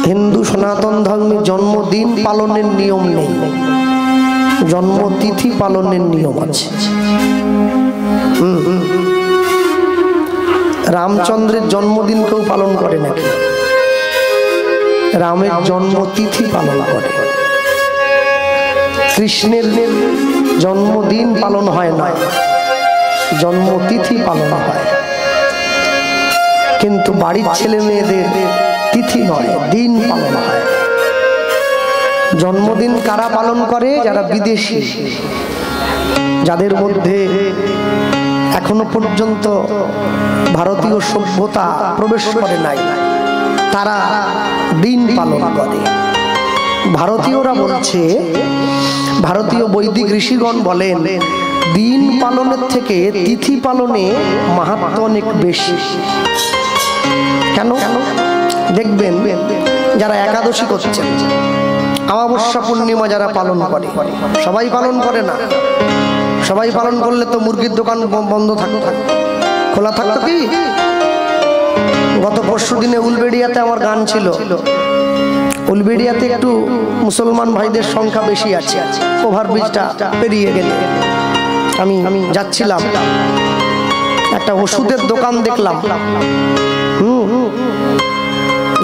হিন্দু সনাতন ধর্মে জন্মদিন পালনের নিয়ম নেই, জন্মতিথি পালনের নিয়ম আছে। রামচন্দ্রের জন্মদিন কেউ পালন করে নাকি? রামের জন্মতিথি পালন করে। কৃষ্ণের জন্মদিন পালন হয় না, জন্মতিথি পালন হয়। কিন্তু বাড়ির ছেলে মেয়েদের তিথি নয়, দিন পালন হয়। জন্মদিন কারা পালন করে? যারা বিদেশি, যাদের মধ্যে এখনো পর্যন্ত ভারতীয় সভ্যতা প্রবেশ করে নাই, তারা দিন পালন করে। ভারতীয়রা বলছে, ভারতীয় বৈদিক ঋষিগণ বলেন, দিন পালনের থেকে তিথি পালনে মাহাত্ম্য অনেক বেশি। কেন? দেখবেন যারা একাদশী করছেন, অমাবস্যা পূর্ণিমা যারা পালন করে, সবাই পালন করে না। সবাই পালন করলে তো মুরগির দোকান বন্ধ থাকতো, খোলা থাকতো কি? গত পরশু দিনে উলবেড়িয়াতে আমার গান ছিল। উলবেড়িয়াতে একটু মুসলমান ভাইদের সংখ্যা বেশি আছে। ওভারব্রিজটা পেরিয়ে গেলে আমি যাচ্ছিলাম, একটা ওষুধের দোকান দেখলাম,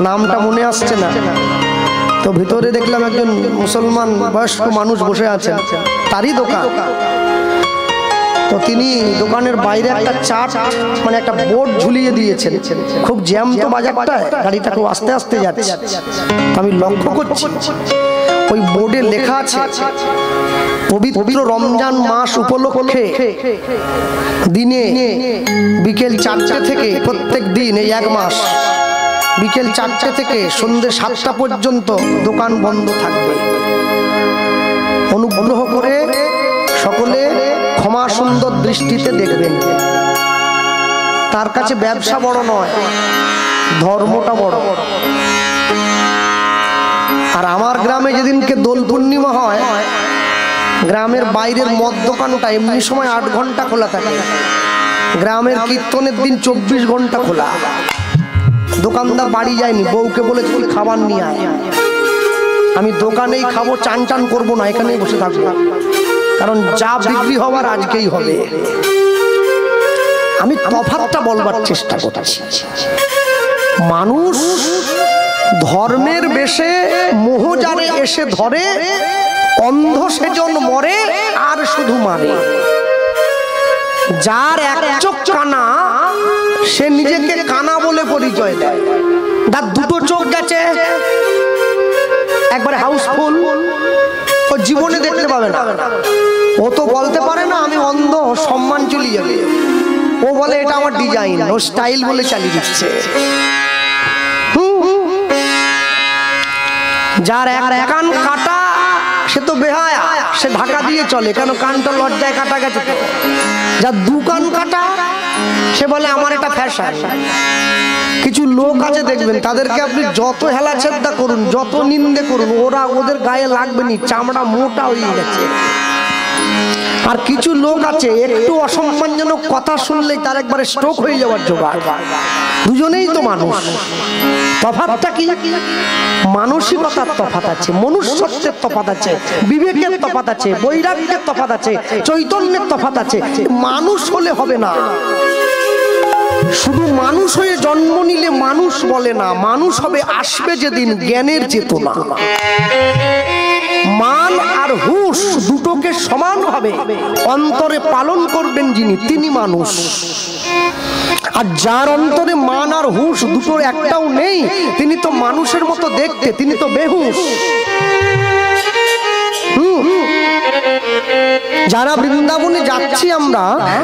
নামটা মনে আসছে না, তো ভিতরে দেখলাম একজন মুসলমান বয়স্ক মানুষ বসে আছেন, তারই দোকান। তো তিনি দোকানের বাইরে একটা চার্ট, মানে একটা বোর্ড ঝুলিয়ে দিয়েছেন। খুব জ্যাম তো বাজারটা, গাড়িটা খুব আস্তে আস্তে যাচ্ছে। আমি লক্ষ্য করছি ওই বোর্ডে লেখা আছে, পবিত্র রমজান মাস উপলক্ষে দিনে বিকেল 4টে থেকে, প্রত্যেক দিন এই এক মাস বিকেল 4টে থেকে সন্ধ্যে 7টা পর্যন্ত দোকান বন্ধ থাকবে। অনুগ্রহ করে সকলে ক্ষমা সুন্দর দৃষ্টিতে দেখবেন। তার কাছে ব্যবসা বড় নয়, ধর্মটা বড়। আর আমার গ্রামে যেদিনকে দোল পূর্ণিমা হয়, গ্রামের বাইরের মদ দোকানটা এমনি সময় 8 ঘন্টা খোলা থাকে। গ্রামের কীর্তনের দিন 24 ঘন্টা খোলা। দোকানদার বাড়ি যায়নি, বউকে বলে তুই খাবার নিয়ে আয়, আমি দোকানেই খাবো, চান টান করবো না, এখানেই বসে থাকবো, কারণ যা বিক্রি হওয়ার আজকেই হবে। আমি তফাৎটা বলবার চেষ্টা করছি। মানুষ ধর্মের বেশে মোহজালে এসে ধরে, অন্ধ সেজন মরে আর শুধু মারে। যার এক চোখ কানা, সে নিজেকে কানা বলে পরিচয় দেয়। তার 2টো চোখ গেছে, একবারে হাউসফুল, ও জীবনে দেখতে পাবে না। ও তো বলতে পারে না আমি অন্ধ, সম্মান চলে যাবে। ও বলে এটা আমার ডিজাইন, ও স্টাইল বলে চালিয়ে দিচ্ছে। যার এক কান কাটা, সে তো বেহায়া, সে ঢাকা দিয়ে চলে, কেন কানটা লজ্জায় কাটা গেছে তো। যার 2 কান কাটা, সে বলে আমার এটা ফ্যাশন। কিছু লোক আছে দেখবেন, তাদেরকে আপনি যত হেলাছেদ্দা করুন, যত নিন্দে করুন, ওদের গায়ে লাগবে নি, চামড়া মোটা হয়ে গেছে। আর কিছু লোক আছে, একটু অসম্মানজনক কথা শুনলেই তার একবারে স্ট্রোক হয়ে যাওয়ার জোগাড়। দুজনেই তো মানুষ, তফাৎটা কি? মানসিকতার তফাৎ আছে, মনুষ্যত্বের তফাৎ আছে, বিবেকের তফাৎ আছে, বৈরাগ্যের তফাৎ আছে, চৈতন্যের তফাৎ আছে। মানুষ হলে হবে না। শুধু মানুষ হয়ে জন্ম নিলে মানুষ বলে না, মানুষ হবে আসবে যেদিন জ্ঞানের চেতনা। মান আর হুঁশ দুটোকে সমানভাবে অন্তরে পালন করবেন যিনি, তিনি মানুষ। আর যার অন্তরে মান আর হুঁশ দুটোর একটাও নেই, তিনি তো মানুষের মতো দেখতে, তিনি তো বেহুশ। যারা বৃন্দাবনে যাচ্ছি আমরা,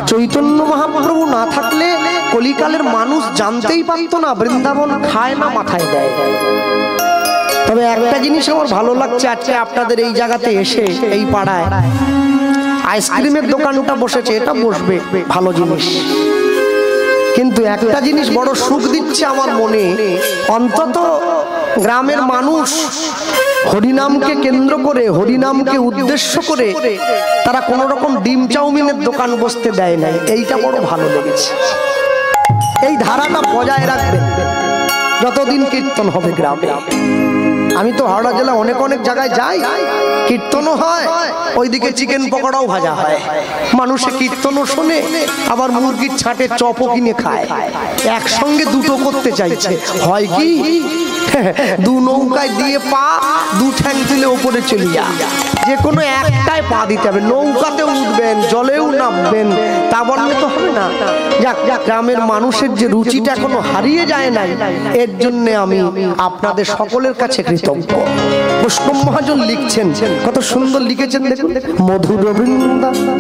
চৈতন্য মহাপ্রভু না থাকলে কলিকালের মানুষ জানতেই পারতো না বৃন্দাবন খায় না মাথায় দেয়। তবে একটা জিনিস আমার ভালো লাগছে, আজকে আপনাদের এই জায়গাতে এসে, এই পাড়ায় আইসক্রিমের দোকানটা বসেছে, এটা বসবে, ভালো জিনিস। কিন্তু একটা জিনিস বড় সুখ দিচ্ছে আমার মনে, অন্তত গ্রামের মানুষ হরিনামকে কেন্দ্র করে, হরিনামকে উদ্দেশ্য করে তারা কোন রকম ডিম চাউমিনের দোকান বসতে দেয় নাই। এইটা বড় ভালো লেগেছে। এই ধারাটা বজায় রাখবেন। যতদিন কীর্তন হবে গ্রামে। আমি তো হাওড়া জেলা অনেক অনেক জায়গায় যাই, কীর্তনও হয়, ওইদিকে চিকেন পকোড়াও ভাজা হয়, মানুষে কীর্তনও শোনে, আবার মুরগির ছাটের চপও কিনে খায়। একসঙ্গে দুটো করতে চাইছে, হয় কি দু নৌকায় দিয়ে পা, দু ঠ্যাং তুলে ওপরে চলে যা, যে কোনো একটাই পা দিতে হবে। নৌকাতে উঠবেন, জলেও নামবেন, তা বললে তো হবে না। যাক, গ্রামের মানুষের যে রুচিটা এখনো হারিয়ে যায় নাই, এর জন্য আমি আপনাদের সকলের কাছে কৃতজ্ঞ। পুষ্পম মহাজন লিখছেন, কত সুন্দর লিখেছেন দেখুন। মধুর বৃন্দাবন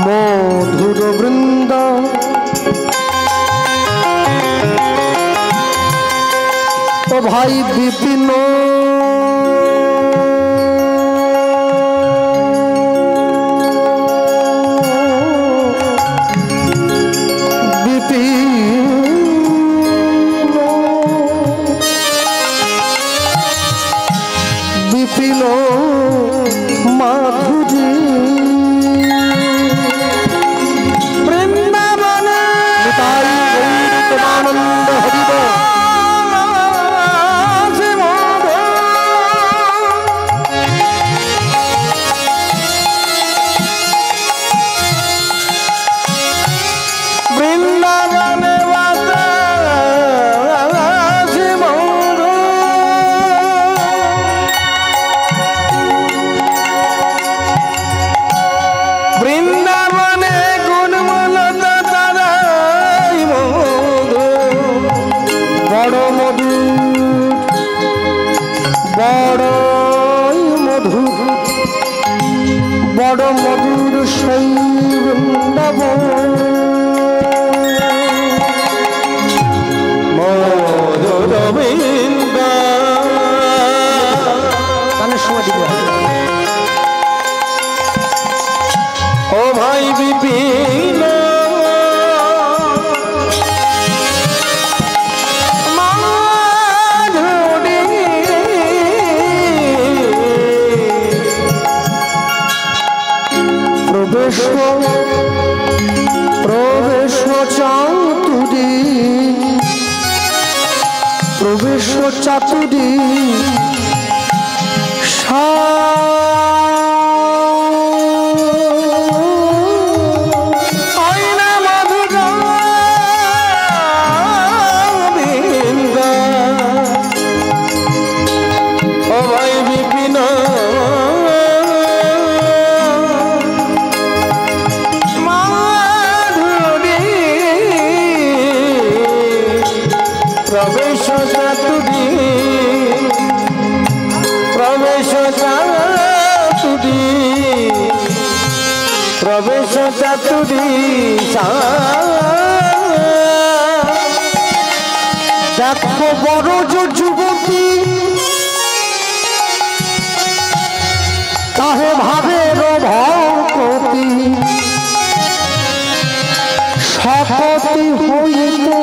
মধুর বৃন্দ ও ভাই বিপিন বিপিন মাধুরী আনন্দ হরিব বৃন্দাবনে বৃন্দাবনে গুণমূলতা তারাই বড় মধু, বড়ই মধু, বড় মধুর সেই বৃন্দাবন। মধুর বৃন্দাবন ও ভাই বিপিন প্রবেশ চাতুরী, প্রবেশ চাতুরী প্রবেশ চাতুরী, প্রবেশ চাতুরী, প্রবেশ চাতুরী দেখো বড় যুবতী কাহে ভাবের ভক্তি শপথি হইতে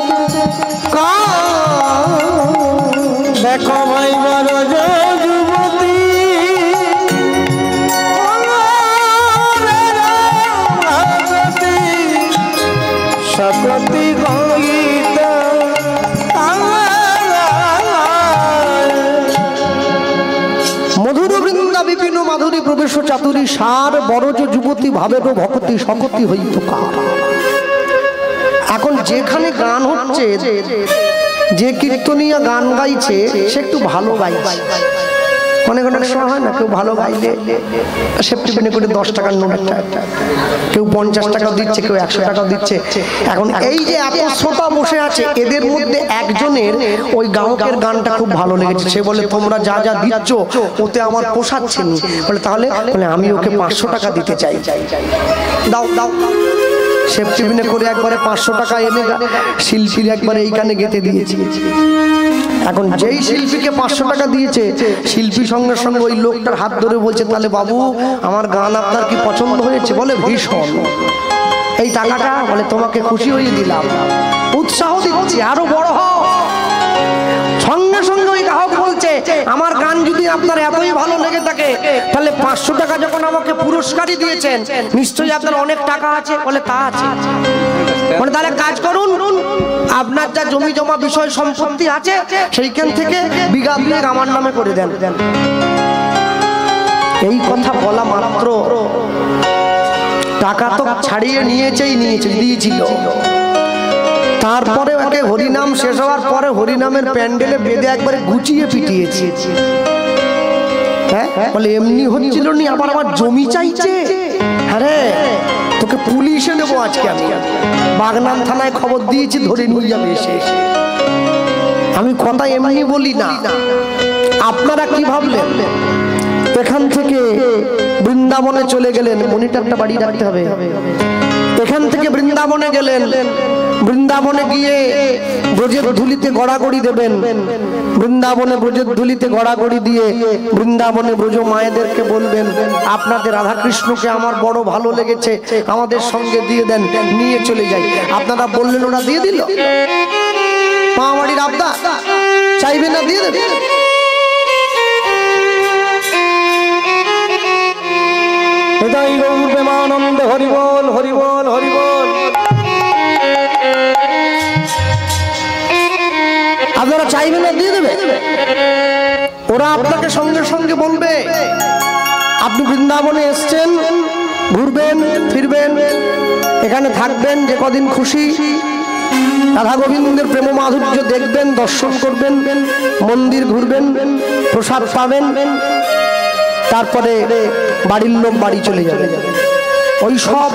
দেখো ভাই বড় যুবতী শপথি হইতে মধুর বৃন্দা বিপিন মাধুরী প্রবেশ চাতুরী সার বড় যুবতী ভাবের ভক্তি শপথি হইত কার। এখন যেখানে গান হচ্ছে, যে কীর্তনীয় গান গাইছে সে একটু ভালো গাইছে। অনেক অনেক সময় হয় না, কেউ ভালো গাইলে সেফটি পেনে করে 10 টাকার নোট, কেউ 50 টাকাও দিচ্ছে, কেউ 100 টাকাও দিচ্ছে। এখন এই যে এত শ্রোতা বসে আছে, এদের মধ্যে একজনের ওই গায়কের গানটা খুব ভালো লেগেছে। সে বলে তোমরা যা যা দিচ্ছ ওতে আমার পোষাচ্ছে না। বলে তাহলে বলে আমি ওকে 500 টাকা দিতে চাই। দাও দাও, সেফটি পেনে করে একবারে 500 টাকা এনে শিল্পীর একবারে এইখানে গেঁথে দিয়েছি। এখন যেই শিল্পীকে 500 টাকা দিয়েছে, শিল্পী সঙ্গে সঙ্গে ওই লোকটার হাত ধরে বলছে তাহলে বাবু আমার গান আপনার কি পছন্দ হয়েছে? বলে ভীষণ। এই টাকাটা বলে তোমাকে খুশি হয়ে দিলাম, উৎসাহ দিচ্ছি আরো বড় হও। সঙ্গে সঙ্গে ওই গ্রাহক বলছে আমার গান যদি আপনার এতই ভালো লেগে থাকে তাহলে 500 টাকা যখন আমাকে পুরস্কারই দিয়েছেন নিশ্চয়ই আপনার অনেক টাকা আছে। বলে তা আছে। মানে তাহলে কাজ করুন, আপনার যা জমি জমা বিষয় সম্পত্তি আছে সেইখান থেকে বিঘা বিঘা আমার নামে করে দেন। এই কথা বলা মাত্র টাকা তো ছাড়িয়ে দিয়েছিল। তারপরে ওকে হরিনাম শেষ হওয়ার পরে হরিনামের প্যান্ডেলে বেঁধে একবারে গুছিয়ে পিটিয়েছে। হ্যাঁ, বলে এমনি হচ্ছিল নি, আবার আমার জমি চাইছে। আরে তোকে পুলিশে দেবো আজকে। আমি বাগনান থানায় খবর দিয়েছি, ধরে নিয়ে যাবে এসে। আমি কথা এমনি বলি না। আপনারা কি ভাবলেন এখান থেকে বৃন্দাবনে চলে গেলেন? মনিটরটা বাড়ি রাখতে হবে। এখান থেকে বৃন্দাবনে গেলেন, বৃন্দাবনে গিয়ে ব্রজের ধুলিতে গড়াগড়ি দেবেন। বৃন্দাবনে ব্রজের ধুলিতে গড়াগড়ি দিয়ে বৃন্দাবনে ব্রজ মায়েদেরকে বলবেন আপনাদের রাধা কৃষ্ণকে আমার বড় ভালো লেগেছে, আমাদের সঙ্গে দিয়ে দেন, নিয়ে চলে যাই। আপনারা বললেন, ওরা দিয়ে দিল। মা বাড়ির আবদা চাইবে না, দিয়ে দেবে। প্রেমানন্দ হরিবল হরিবল হরিবল। আপনারা চাইবেন না, দিয়ে দেবে। ওরা আপনাকে সঙ্গে সঙ্গে বলবে আপনি বৃন্দাবনে এসছেন, ঘুরবেন ফিরবেন, এখানে থাকবেন যে কদিন খুশি, রাধা গোবিন্দের প্রেম মাধুর্য দেখবেন, দর্শন করবেন, মন্দির ঘুরবেন, প্রসাদ পাবেন, তারপরে বাড়ির লোক বাড়ি চলে যাবে। ওই সব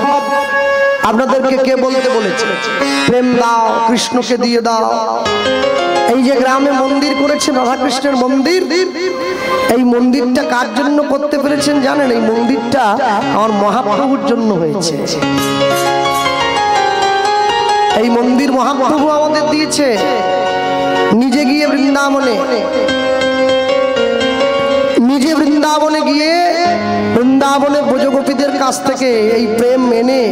আপনাদেরকে কে বলতে বলেছে? প্রেম দাও, কৃষ্ণকে দিয়ে দাও। এই যে গ্রামে মন্দির করেছেন রাধা কৃষ্ণের মন্দির, এই মন্দিরটা কার জন্য করতে পেরেছেন জানেন? এই মন্দিরটা আমার মহাপ্রভুর জন্য হয়েছে। এই মন্দির মহাপ্রভু আমাদের দিয়েছে। নিজে গিয়ে বৃন্দাবনে গিয়ে বৃন্দাবনে ব্রজগোপীদের কাছ থেকে এই প্রেম এনে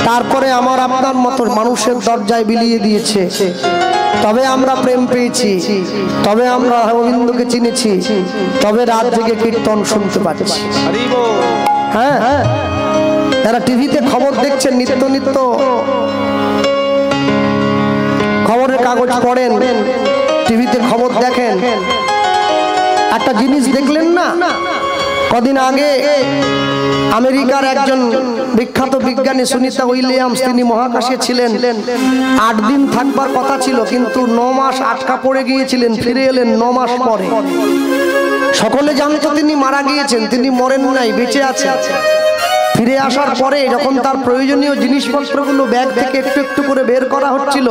তারপরে আমার আপনার মতো মানুষের দরজায় বিলিয়ে দিয়েছে। তবে আমরা প্রেম পেয়েছি, তবে আমরা গোবিন্দকে চিনেছি, তবে রাত থেকে কীর্তন শুনতে পাচ্ছি। হ্যাঁ, যারা টিভিতে খবর দেখছেন, নিত্য নিত্য খবরের কাগজ পড়েন, টিভিতে খবর দেখেন, একটা জিনিস দেখলেন না? কদিন আগে আমেরিকার একজন বিখ্যাত বিজ্ঞানী সুনিতা উইলিয়ামস, তিনি মহাকাশে ছিলেন। 8 দিন থাকবার কথা ছিল, কিন্তু 9 মাস আটকা পড়ে গিয়েছিলেন। ফিরে এলেন 9 মাস পরে। সকলে জানতো তিনি মারা গিয়েছেন, তিনি মরেন নাই, বেঁচে আছেন। ফিরে আসার পরে যখন তার প্রয়োজনীয় জিনিসপত্রগুলো ব্যাগ থেকে একটু একটু করে বের করা হচ্ছিল,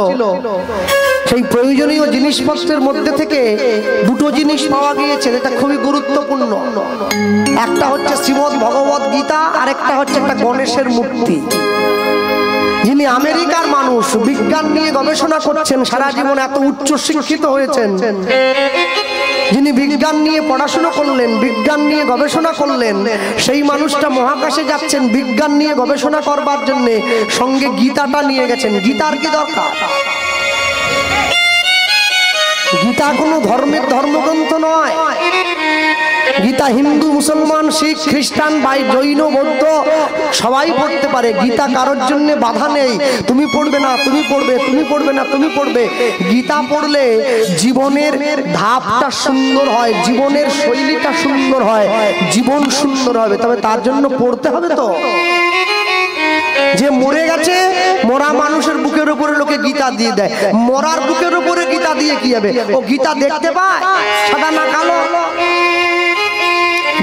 সেই প্রয়োজনীয় জিনিসপত্রের মধ্যে থেকে 2টো জিনিস পাওয়া গিয়েছে, এটা খুবই গুরুত্বপূর্ণ। একটা হচ্ছে শ্রীমদ্ ভগবত গীতা, আর একটা হচ্ছে একটা গণেশের মূর্তি। যিনি আমেরিকার মানুষ, বিজ্ঞান নিয়ে গবেষণা করছেন, সারা জীবন এত উচ্চ শিক্ষিত হয়েছেন, যিনি বিজ্ঞান নিয়ে পড়াশোনা করলেন, বিজ্ঞান নিয়ে গবেষণা করলেন, সেই মানুষটা মহাকাশে যাচ্ছেন বিজ্ঞান নিয়ে গবেষণা করবার জন্য, সঙ্গে গীতাটা নিয়ে গেছেন। গীতার কি দরকার? গীতা কোনো ধর্মের ধর্মগ্রন্থ নয়। গীতা হিন্দু, মুসলমান, শিখ, খ্রিস্টান, জৈন, বৌদ্ধ সবাই পড়তে পারে। গীতা কারোর জন্য বাধা নেই। তুমি পড়বে না, তুমি পড়বে, তুমি পড়বে না, তুমি পড়বে। গীতা পড়লে জীবনের ধাপটা সুন্দর হয়, জীবনের শৈলীটা সুন্দর হয়, জীবন সুন্দর হবে। তবে তার জন্য পড়তে হবে তো। যে মরে গেছে, মরা মানুষের বুকের উপরে লোকে গীতা দিয়ে দেয়। মরার বুকের উপরে গীতা দিয়ে কি হবে? ও গীতা দেখতে পায়, সাদা না কালো।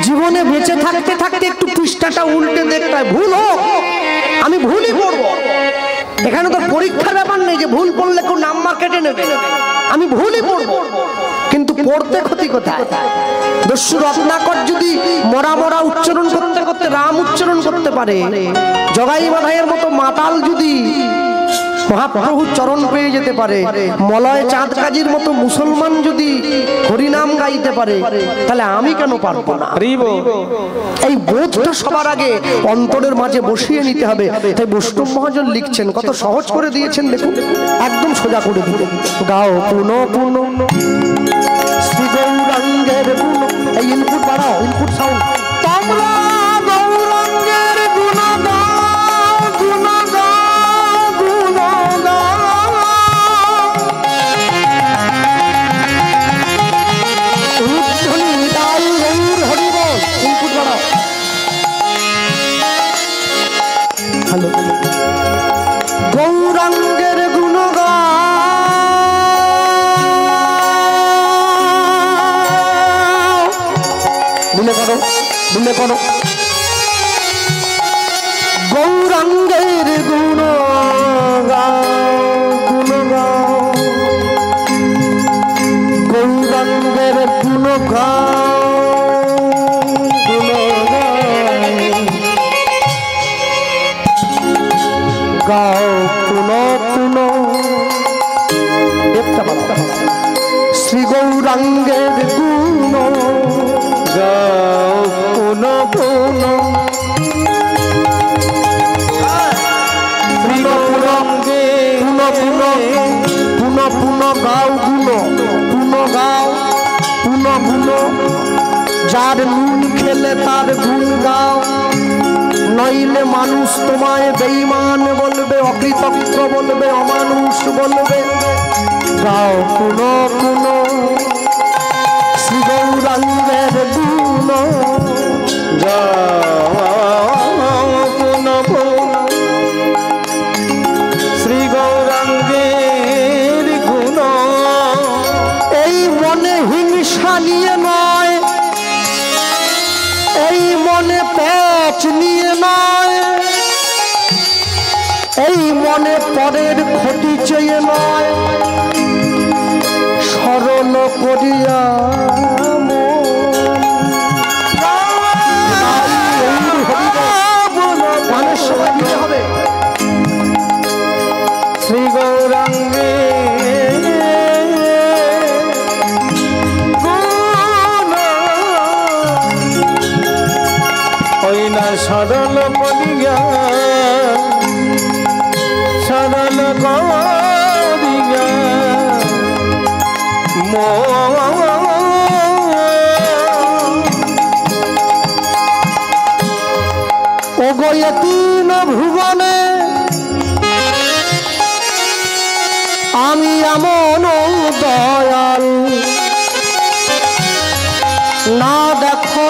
জীবনে বেঁচে থাকতে থাকতে একটু পৃষ্ঠাটা উল্টে দেখতে হয়। ভুল হোক, আমি ভুলই পড়বো। এখানে তো পরীক্ষার ব্যাপার নেই যে ভুল পড়লে কেউ নাম্বার কেটে নেবে। আমি ভুলই পড়বো, কিন্তু পড়তে ক্ষতি কোথায়? দস্যু রত্নাকর যদি মরা মরা উচ্চারণ করতে করতে রাম উচ্চারণ করতে পারে, জগাই মাধাইয়ের মতো মাতাল যদি মহাপ্রভুর চরণ পেয়ে যেতে পারে, মলয় চাঁদ কাজীর মতো মুসলমান যদি হরিনাম গাইতে পারে, তাহলে আমি কেন পারবো না? এই বোধটা সবার আগে অন্তরের মাঝে বসিয়ে নিতে হবে। তাই বৈষ্ণব মহাজন লিখছেন, কত সহজ করে দিয়েছেন দেখুন, একদম সোজা করে দিলেন। গাও পুনঃ পুনঃ শ্রী গৌরাঙ্গ গৌরাঙ্গের গুণ, এই ইনপুট বাড়াও, ইনপুট সাউন্ড। তোমরা গৌরাঙ্গের গুণ গাও, গুণ গাও, গুণ গাও। রূপধ্বনি নিতাই গৌর হরি বল, ইনপুট বাড়াও। হ্যালো, গৌরাঙ্গের গুণ গাও, দিলে করো, দিলে করো। গৌরাঙ্গের গুণ গাও, গুণ গাও, গৌরাঙ্গের গুণ গাও, গুণ গাও, গাও পুন পুন। শ্রী গৌরাঙ্গের গুণ গাও পুন পুন, শ্রী গৌরাঙ্গে পুন পুন, পুন পুন গাও গুণ, পুন গাও, পুন পুন। যার নুন খেলে তার গুণ গাও, নইলে মানুষ তোমায় বেঈমান বলবে, অকৃতজ্ঞ বলবে, অমানুষ বলবে। গাও পুন পুন শ্রী গৌরাঙ্গের গুণ গাও পুন পুন, শ্রী গৌরাঙ্গের গুণ। এই মনে হিংসা নিয়ে নয়, এই মনে পেচ নিয়ে নয়, এই মনে পরের ক্ষতি চেয়ে নয়, সরল করিয়া গানের সময় দিতে হবে। শ্রী গৌরাঙ্গে সরল করিয়া, সরল করিয়া ও গয়ে তিন ভুবনে আমি এমন দয়াল, না দেখো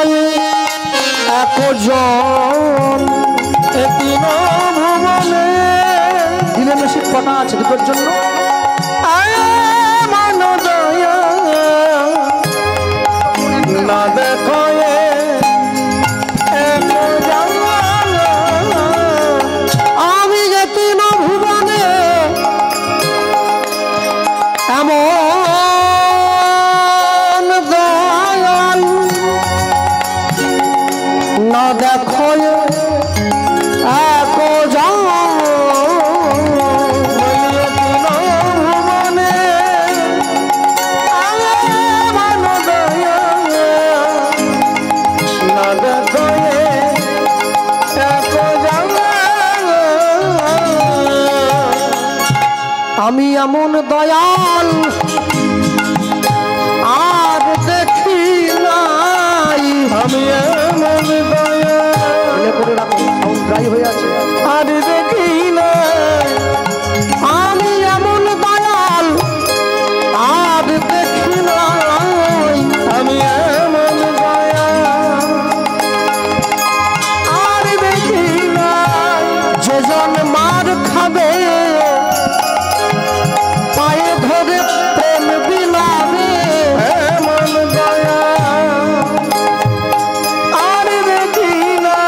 একজন তিন ভুবনে। দিলে মেশিন কটা আছে দুটোর জন্য? মান দয়া না দেখো আমি যে তিন ভুবনে এমন দয়াল, না দেখো এক ভুবনে না দেখো আমি এমন দয়াল আর দেখি নাই, আমি এমন দয়াল করে রাখো, সাউন্ড ড্রাই হয়ে আছে, আর দেখি নাই। আমি এমন দয়াল আর দেখি নাই, আমি এমন দয়াল আর দেখি নাই। যেজন মার খাবে পায়ে ধরে প্রেম বিলাবে, এমন দয়া আর দেখি না।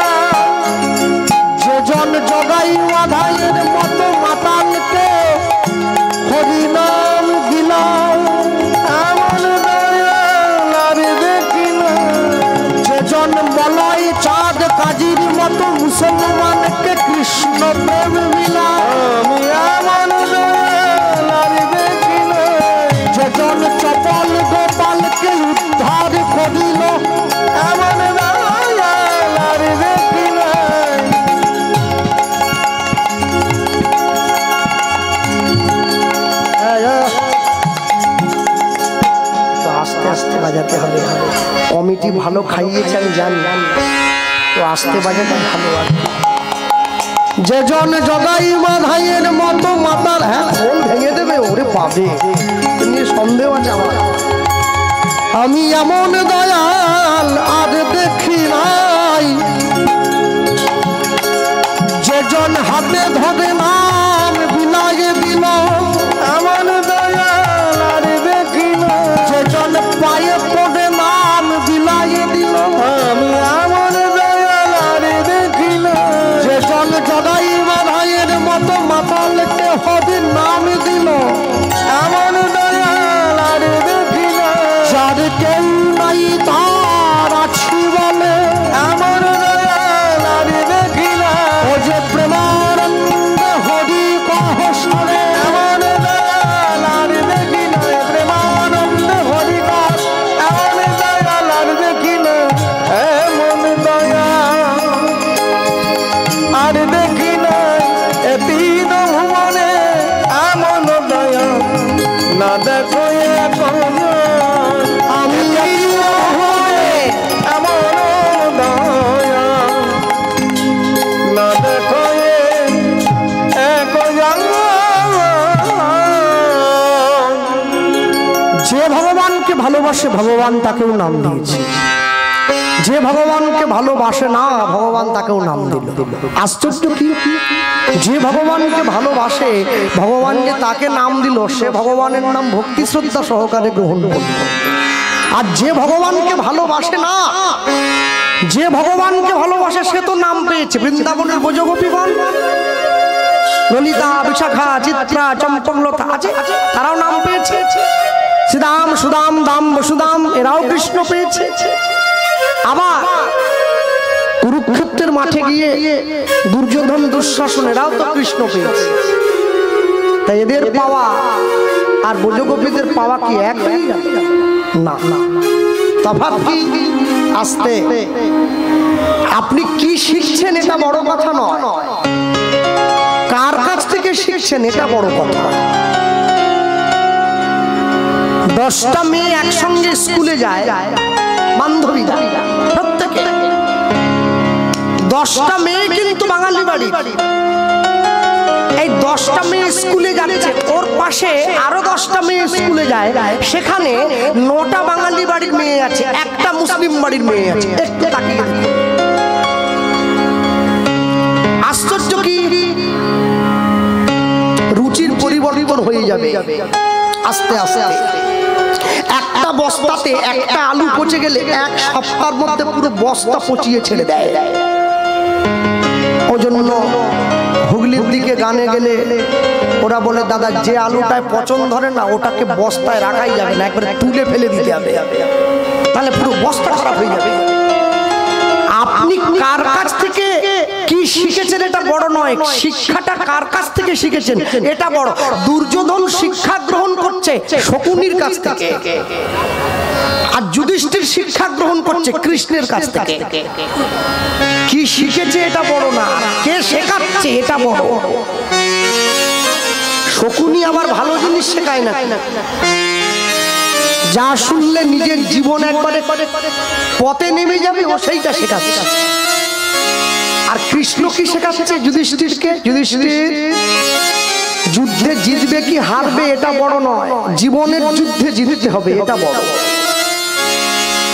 যেজন জগাই আধায়ের মতো মাতালকে হরিনাম দিলাম, এমন দয়া আর দেখি না। যেজন মলয় চাঁদ কাজীর মতো মুসলমানকে কৃষ্ণ প্রেম বিলাম, এমন যেজন চপল গোপালকে উদ্ধার করিল, এমন দয়াল দেখি নাই। তো আস্তে আস্তে বাজাতে হবে। খাইয়েছে আমি জানি, তো আসতে বাজাটা ভালো আর যে জন জগাই মাধাইয়ের মতো মাতার, হ্যাঁ খোল ভেঙে দেবে, ওরে পাবে নিয়ে সন্দেহ আছে আমার। আমি এমন দয়াল আর দেখি নাই, যে জন হাতে ধরে নাম বিলাইয়ে দিল, এমন দয়াল আর দেখি না, যে জন পায়ে পড়ে নাম বিলাইয়ে দিল, আমি এমন দয়াল আর দেখি না, যে জন জগাই মাধাইয়ের মতো মাতালকে হবে নাম দিল, এমন দয়াল আর দেখি না, যার কেউ নাই তার আছি বলে, এমন দয়াল আর দেখি না, ও যে প্রেমানন্দ হরি কহ সরে, এমন দয়াল আর দেখি না, প্রেমানন্দ হরি কহ, এমন দয়াল আর দেখি না, এমন দয়াল আর দেখি না, তিন ভুবনে এমন দয়াল না দেখো এখন, আমি এমন দয়াল না দেখো যে ভগবানকে ভালোবাসে ভগবান তাকেও নাম দিয়েছে, যে ভগবানকে ভালোবাসে না ভগবান তাকেও নাম দিল। আশ্চর্য কি, যে ভগবানকে ভালোবাসে ভগবান যে তাকে নাম দিল, সে ভগবানের নাম ভক্তি শ্রদ্ধা সহকারে গ্রহণ করল। আর যে ভগবানকে ভালোবাসে না, যে ভগবানকে ভালোবাসে সে তো নাম পেয়েছে। বৃন্দাবনের ব্রজগোপীগণ, ললিতা, বিশাখা, চিত্রা, চম্পকলতা আছে, তারাও নাম পেয়েছে। শ্রীদাম, সুদাম, দাম, বসুদাম, এরাও কৃষ্ণ পেয়েছে। আবার কুরুক্ষেত্রের মাঠে গিয়ে দুর্যোধন, দুঃশাসন, এরাও তো কৃষ্ণ পেয়েছে। তাই এদের পাওয়া আর ব্রজগোপীদের পাওয়া কি এক না? তফাৎ কি? আস্তে। আপনি কি শিখছেন এটা বড় কথা নয়, কার কাছ থেকে শিখছেন এটা বড় কথা। 10টা মেয়ে একসঙ্গে স্কুলে যায়, বান্ধবীরা প্রত্যেকে, 10টা মেয়ে কিন্তু বাঙালি বাড়ি। এই 10টা মেয়ে স্কুলে যাচ্ছে, ওর পাশে আরো 10টা মেয়ে স্কুলে যায়, সেখানে 9টা বাঙালি বাড়ির মেয়ে আছে, একটা মুসলিম বাড়ির মেয়ে আছে। একটু তাকিয়ে আশ্চর্য কি, রুচির পরিবর্তন হয়ে যাবে আস্তে আস্তে। একটা বস্তাতে একটা আলু পচে গেলে এক সপ্তাহের মধ্যে পুরো বস্তা পচিয়ে ছেড়ে দেয়। ওই জন্য হুগলির দিকে গানে গেলে ওরা বলে, দাদা যে আলুটায় পচন ধরে না ওটাকে বস্তায় রাখাই যাবে না, একবারে তুলে ফেলে দিতে হবে, তাহলে পুরো বস্তা খারাপ হয়ে যাবে। আপনি কার কাছ থেকে কি শিখেছেন এটা বড় নয়, শিক্ষাটা কার কাছ থেকে শিখেছেন এটা বড়। দুর্যোধন শিক্ষা গ্রহণ করছে শকুনির কাছ থেকে, আর যুধিষ্ঠির শিক্ষা গ্রহণ করছে কৃষ্ণের কাছ থেকে। কি শিখেছে এটা বড় না, কে শেখাচ্ছে এটা বড়। শকুনি আবার ভালো জিনিস শেখায় না, যা শুনলে নিজের জীবন একবারে পথে নেমে যাবে ও সেইটা শেখাচ্ছে। আর কৃষ্ণ কি শেখাচ্ছে যুধিষ্ঠিরকে? যুধিষ্ঠির যুদ্ধে জিতবে কি হারবে এটা বড় নয়, জীবনের যুদ্ধে জিততে হবে এটা বড়।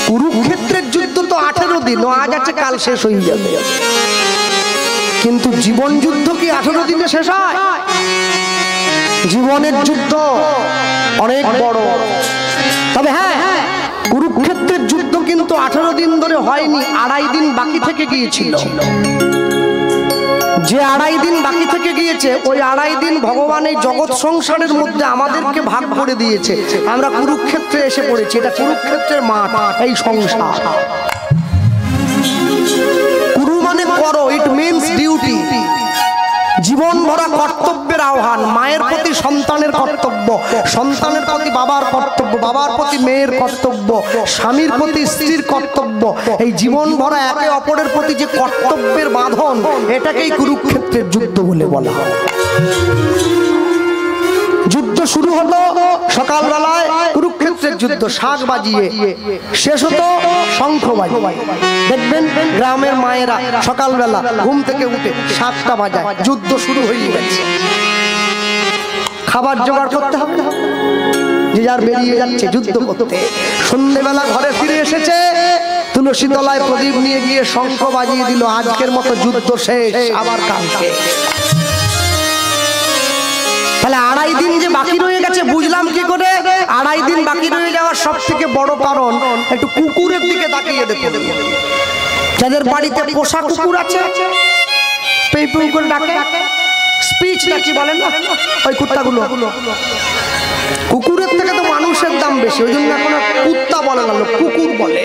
কুরুক্ষেত্রের যুদ্ধ তো 18 দিন, আজ আছে কাল শেষ হয়ে যাবে, কিন্তু জীবন যুদ্ধ কি 18 দিনে শেষ হয়? জীবনের যুদ্ধ অনেক বড়। তবে হ্যাঁ, কুরুক্ষেত্রের যুদ্ধ কিন্তু 18 দিন ধরে হয়নি, 2.5 দিন বাকি থেকে গিয়েছিল। যে 2.5 দিন বাকি থেকে গিয়েছে, ওই 2.5 দিন ভগবান এই জগৎ সংসারের মধ্যে আমাদেরকে ভাগ করে দিয়েছে। আমরা কুরুক্ষেত্রে এসে পড়েছি, এটা কুরুক্ষেত্রের মাঠ, এই সংসার। কুরু মানে করো, ইট মিনস ডিউটি। জীবন ভরা কর্তব্যের আহ্বান। মায়ের প্রতি সন্তানের কর্তব্য, সন্তানের প্রতি বাবার কর্তব্য, বাবার প্রতি মেয়ের কর্তব্য, স্বামীর প্রতি স্ত্রীর কর্তব্য। এই জীবন ভরা একে অপরের প্রতি যে কর্তব্যের বাঁধন, এটাকেই কুরুক্ষেত্রের যুদ্ধ বলে বলা হয়। যুদ্ধ শুরু হলো সকালবেলায় কুরুক্ষেত্রের যুদ্ধ, শাঁখ বাজিয়ে, শেষ হতো শঙ্খ বাজিয়ে। দেখবেন গ্রামের মায়েরা সকালবেলা ঘুম থেকে উঠে শাঁখটা বাজায়, যুদ্ধ শুরু হয়ে গেছে। খাবার জোগাড় করতে হবে, যে যার বেরিয়ে যাচ্ছে যুদ্ধ করতে। সন্ধ্যেবেলা ঘরে ফিরে এসেছে, তুলসী তলায় প্রদীপ নিয়ে গিয়ে শঙ্খ বাজিয়ে দিল, আজকের মতো যুদ্ধ শেষ, আবার কালকে। তাহলে 2.5 দিন যে বাকি রয়ে গেছে বুঝলাম কি করে? 2.5 দিন বাকি রয়ে যাওয়ার সব থেকে বড় কারণ একটু কুকুরের দিকে তাকিয়ে দেখুন। যাদের বাড়িতে পোষা কুকুর আছে, পেই পেই করে ডাকে, স্পিচ নাকি বলেন না ওই কুত্তাগুলো, কুকুরের থেকে তো মানুষের দাম বেশি, ওই জন্য এখন কুত্তা বলে না, কুকুর বলে।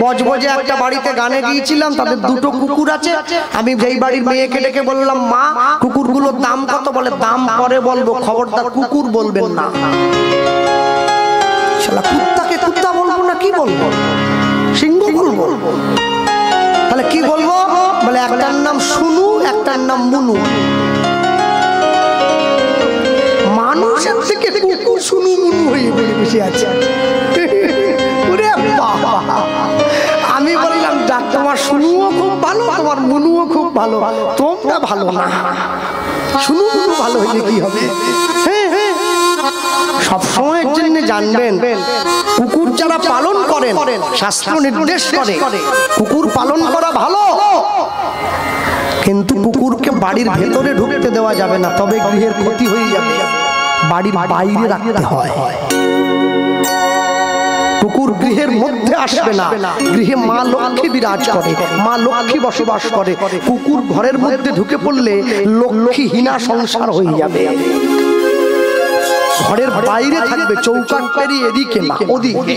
বজবজে একটা বাড়িতে গানে গিয়েছিলাম, তাদের 2টো কুকুর আছে। আমি যেই বাড়ির মেয়েকে ডেকে বললাম, মা কুকুরগুলোর দাম কত? বলে দাম পরে বলবো, খবরদার কুকুর বলবেন না। শালা কুত্তাকে কুত্তা বলবো না, কি বলবো? সিংহ বলবো। তাহলে কি বলবো? বলে একটার নাম শুনু, একটার নাম মুনু। মানুষের থেকে কুকুর শুনু মুনু হয়ে বসে আছে। আমি বললাম, যাক তোমার শুনুও খুব ভালো, তোমার মুনুও খুব ভালো, তোমরা ভালো না। শুনু মুনু ভালো হইলে কি হবে? সব সময়ের জন্য জানবেন, কুকুর যারা পালন করেন, শাস্ত্র নির্দেশ করে কুকুর পালন করা ভালো, কিন্তু কুকুরকে বাড়ির ভেতরে ঢুকতে দেওয়া যাবে না, তবে গৃহের ক্ষতি হয়ে যাবে। বাড়ির বাইরে রাখতে হয়। কুকুর গৃহের মধ্যে আসবে না, গৃহে মা লক্ষ্মী বিরাজ করে, মা লক্ষ্মী বসবাস করে। কুকুর ঘরের মধ্যে ঢুকে পড়লে লক্ষ্মীহীনা সংসার হয়ে যাবে। ঘরের বাইরে থাকবে, চৌকাঠ পেরিয়ে এদিকে না ওদিকে।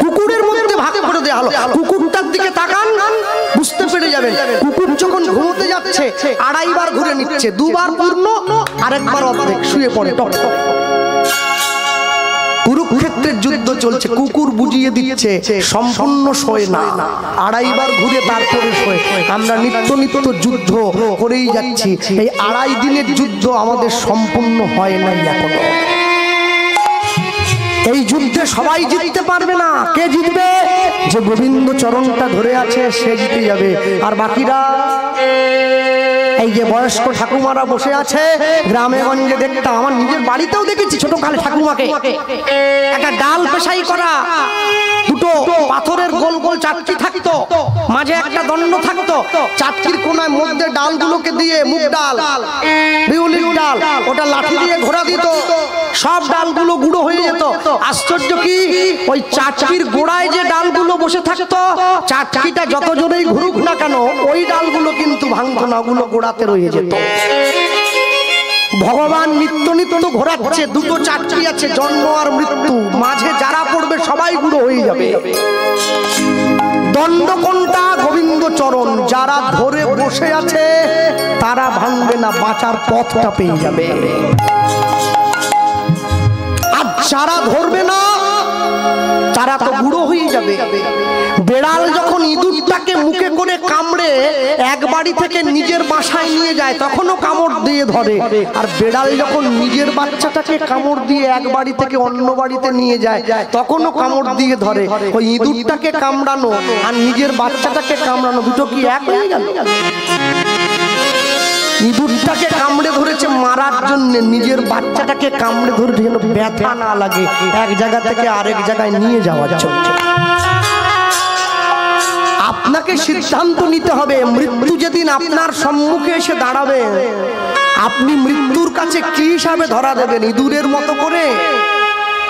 কুকুরের মধ্যে ভাগ করে দেওয়া হলো। কুকুরটার দিকে তাকান, বুঝতে পেরে যাবেন কুকুর যখন ঘুমোতে যাচ্ছে 2.5 বার ঘুরে নিচ্ছে, 2 বার পূর্ণ, আরেকবার অর্ধেক, শুয়ে পড়ে টক। কুরুক্ষেত্রের যুদ্ধ চলছে, কুকুর বুঝিয়ে দিচ্ছে সম্পূর্ণ শোয় না, 2.5 বার ঘুরে তারপরে শোয়। আমরা নিত্য নিত্য যুদ্ধ করেই যাচ্ছি, এই 2.5 দিনের যুদ্ধ আমাদের সম্পূর্ণ হয় নাই এখনো। এই যুদ্ধে সবাই জিততে পারবে না। কে জিতবে? যে গোবিন্দ চরণটা ধরে আছে সে জিতে যাবে। আর বাকিরা, এই যে বয়স্ক ঠাকুমারা বসে আছে, গ্রামে গঞ্জে দেখতাম, আমার নিজের বাড়িতেও দেখেছি ছোটকালে ঠাকুমাকে একটা ডাল পেশাই করা, 2টো পাথরের গোল গোল চাটকি থাকতো, মাঝে একটা দণ্ড থাকতো, চাটকির কোনায় মধ্যে ডালগুলোকে দিয়ে, মুগ ডাল, বিউলির ডাল, ওটা লাঠি দিয়ে ঘোরা দিত, সব ডালগুলো গুঁড়ো হয়ে যেত। আশ্চর্য কি, ওই চাটকির গোড়ায় যে ডালগুলো বসে থাকতো, চাটকিটা যত জোরেই ঘুরুক না কেন ওই ডালগুলো কিন্তু ভাঙতো না, ওগুলো গোড়াতে রয়ে যেত। ভগবান নিত্য নিত্য ঘোরাচ্ছে, 2টো চাটকি আছে, জন্ম আর মৃত্যু, মাঝে যারা পড়বে সবাই গুঁড়ো হয়ে যাবে। দণ্ড কোনটা? গোবিন্দ চরণ। যারা ধরে বসে আছে তারা ভাঙবে না, বাঁচার পথটা পেয়ে যাবে। আর যারা ধরবে না তারা তো বুড়ো হয়ে যাবে। বেড়াল যখন ইঁদুরটাকে মুখে করে কামড়ে এক বাড়ি থেকে নিজের বাসায় নিয়ে যায় তখনও কামড় দিয়ে ধরে, আর বেড়াল যখন নিজের বাচ্চাটাকে কামড় দিয়ে এক বাড়ি থেকে অন্য বাড়িতে নিয়ে যায় তখনও কামড় দিয়ে ধরে। ওই ইঁদুরটাকে কামড়ানো আর নিজের বাচ্চাটাকে কামড়ানো দুটো কি এক হয়ে গেল? ইঁদুরটাকে কামড়ে ধরেছে মারার জন্য, নিজের বাচ্চাটাকে কামড়ে ধরেছে যেন ব্যথা না লাগে, এক জায়গা থেকে আরেক জায়গায় নিয়ে যাওয়ার জন্য। আপনাকে সিদ্ধান্ত নিতে হবে, মৃত্যু যেদিন আপনার সম্মুখে এসে দাঁড়াবে আপনি মৃত্যুর কাছে কি হিসাবে ধরা দেবেন? ইঁদুরের মতো করে,